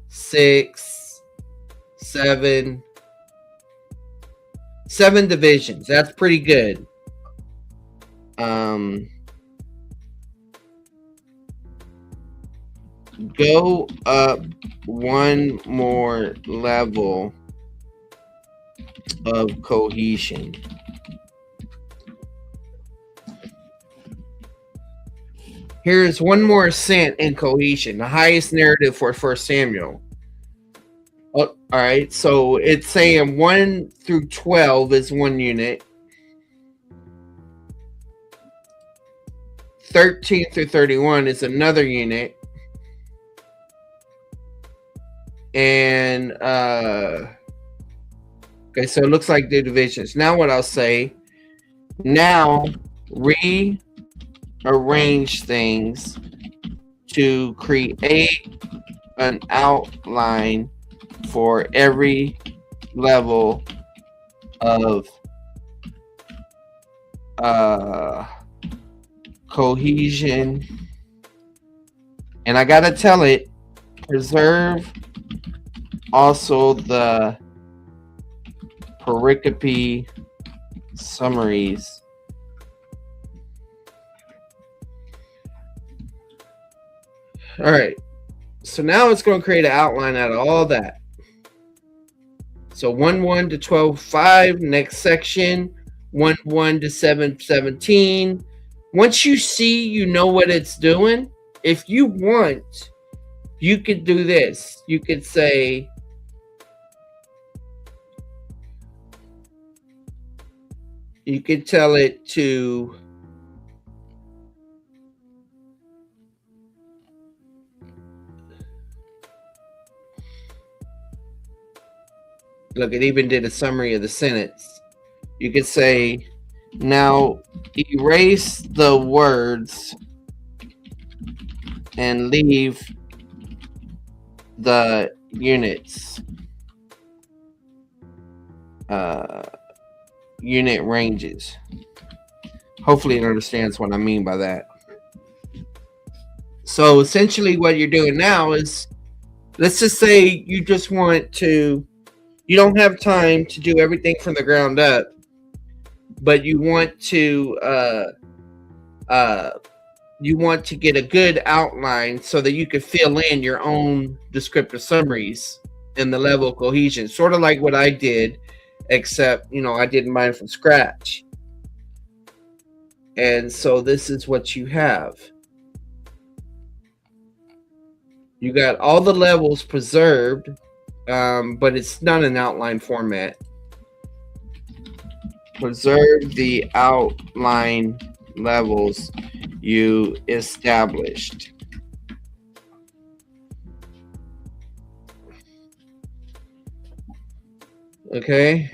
6, 7 divisions. That's pretty good. Go up one more level of cohesion. Here's one more cent in cohesion, the highest narrative for 1 Samuel. Oh, all right. So it's saying 1 through 12 is one unit. 13 through 31 is another unit. And okay, so it looks like the divisions. Now what I'll say, now rearrange things to create an outline for every level of cohesion. And I gotta tell it, preserve also the pericope summaries. All right. So now it's going to create an outline out of all that. So 1 1 to 12 5, next section, 1 1 to 7 17. Once you see, you know what it's doing. If you want, you could do this. You could say, you could tell it to look, it even did a summary of the sentence. You could say, now erase the words and leave the units, unit ranges. Hopefully it understands what I mean by that. So essentially what you're doing now is, let's just say you just want to, you don't have time to do everything from the ground up, but you want to get a good outline so that you can fill in your own descriptive summaries in the level of cohesion, sort of like what I did, except I did mine from scratch. And so this is what you have. You got all the levels preserved, but it's not an outline format. Preserve the outline levels you established. Okay.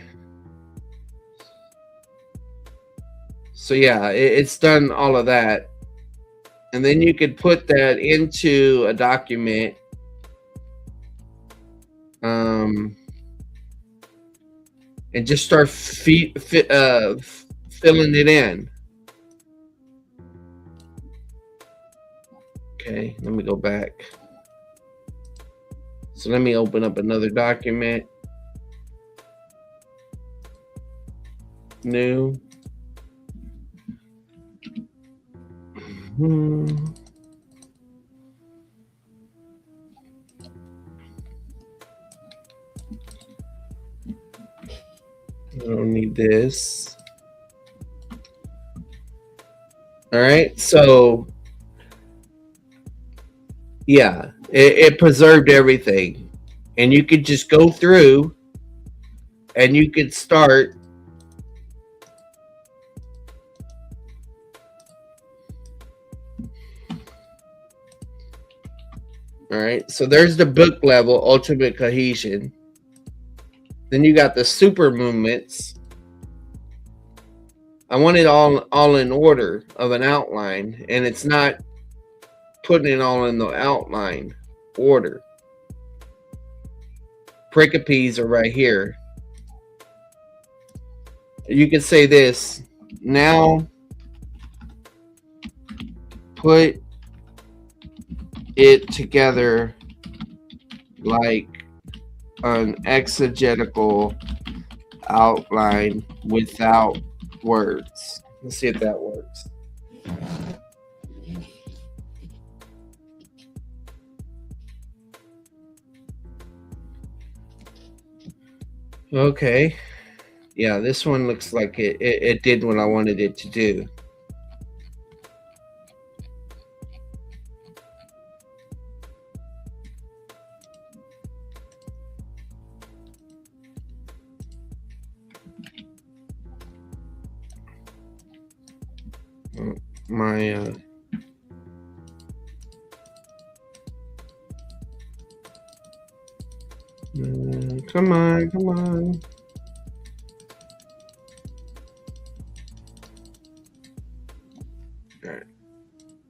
So yeah, it's done all of that. And then you could put that into a document. And just start filling it in. Okay, let me go back. So let me open up another document. New. I don't need this. All right, so yeah, it preserved everything, and you could just go through and you could start all right, so there's the book level ultimate cohesion. Then you got the super movements. I want it all in order of an outline, and it's not putting it all in the outline order. Pericopes are right here. You could say this, now put it together like an exegetical outline without words. Let's see if that works. Okay. Yeah, this one looks like it did what I wanted it to do. my come on. All right,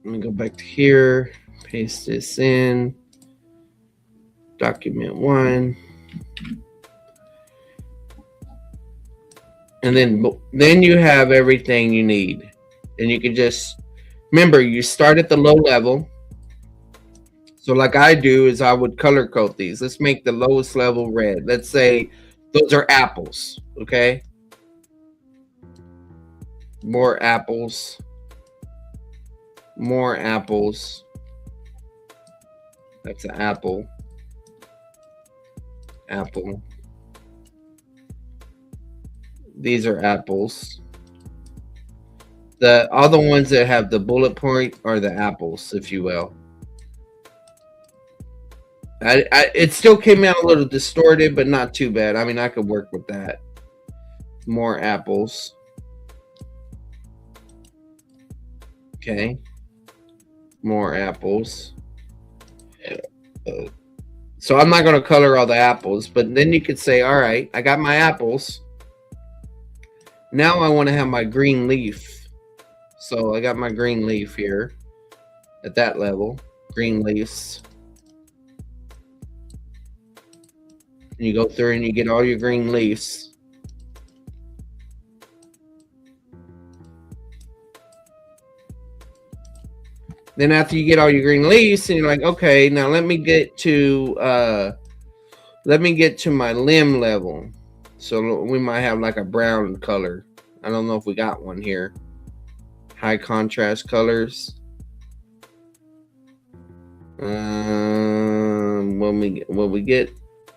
let me go back to here, paste this in document 1, and then you have everything you need, and you can just remember you start at the low level. So like I do is I would color code these. Let's make the lowest level red. Let's say those are apples, okay? More apples. More apples. That's an apple. Apple. These are apples. The other ones that have the bullet point are the apples, if you will. It still came out a little distorted, but not too bad. I mean, I could work with that. More apples. Okay. More apples. So I'm not going to color all the apples, but then you could say, all right, I got my apples. Now I want to have my green leaf. So I got my green leaf here at that level. Green leaves. And you go through and you get all your green leaves. Then after you get all your green leaves, and you're like, okay, now let me get to my limb level. So we might have like a brown color. I don't know if we got one here. High contrast colors. What we get?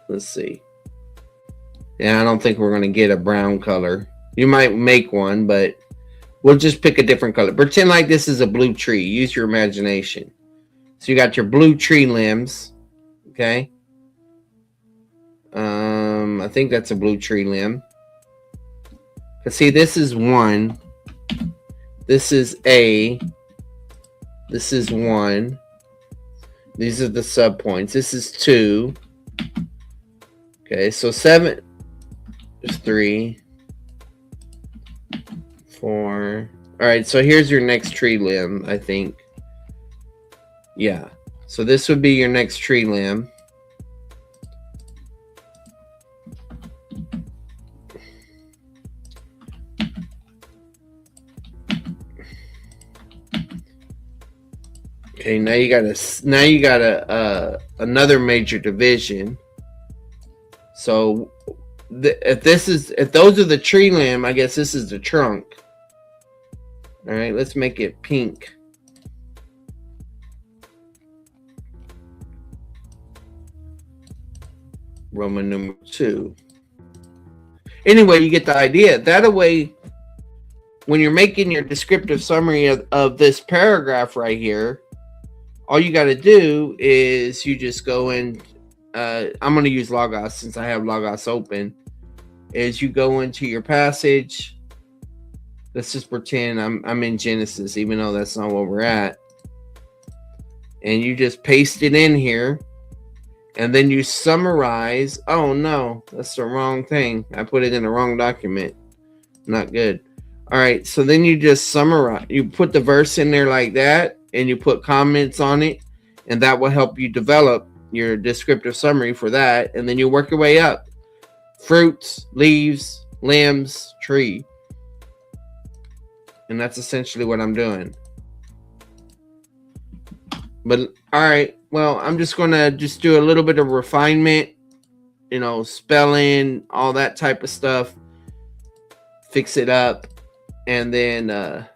Let's see. Yeah, I don't think we're gonna get a brown color. You might make one, but we'll just pick a different color. Pretend like this is a blue tree. Use your imagination. So you got your blue tree limbs. Okay. I think that's a blue tree limb. But see, this is 1. This is A. This is 1. These are the subpoints. This is 2. Okay, so 7 is 3. 4. All right, so here's your next tree limb, I think. Yeah. So this would be your next tree limb. Okay, now you got another major division. So if those are the tree limb, I guess this is the trunk. All right, let's make it pink. Roman number 2. Anyway, you get the idea. That way, when you're making your descriptive summary of this paragraph right here, all you got to do is you just go in. I'm going to use Logos since I have Logos open. Is you go into your passage. Let's just pretend I'm in Genesis, even though that's not where we're at. And you just paste it in here. And then you summarize. Oh, no, that's the wrong thing. I put it in the wrong document. Not good. All right, so then you just summarize. You put the verse in there like that, and you put comments on it, and that will help you develop your descriptive summary for that. And then you work your way up. Fruits, leaves, limbs, tree. And that's essentially what I'm doing. But all right, well, I'm just going to do a little bit of refinement, spelling, all that type of stuff. Fix it up, and then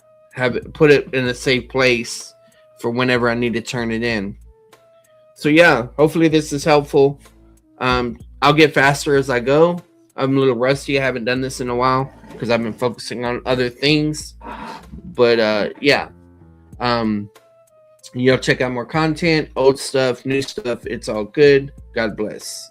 put it in a safe place for whenever I need to turn it in. So yeah, hopefully this is helpful. I'll get faster as I go. I'm a little rusty. I haven't done this in a while because I've been focusing on other things. But yeah, check out more content, old stuff, new stuff. It's all good. God bless.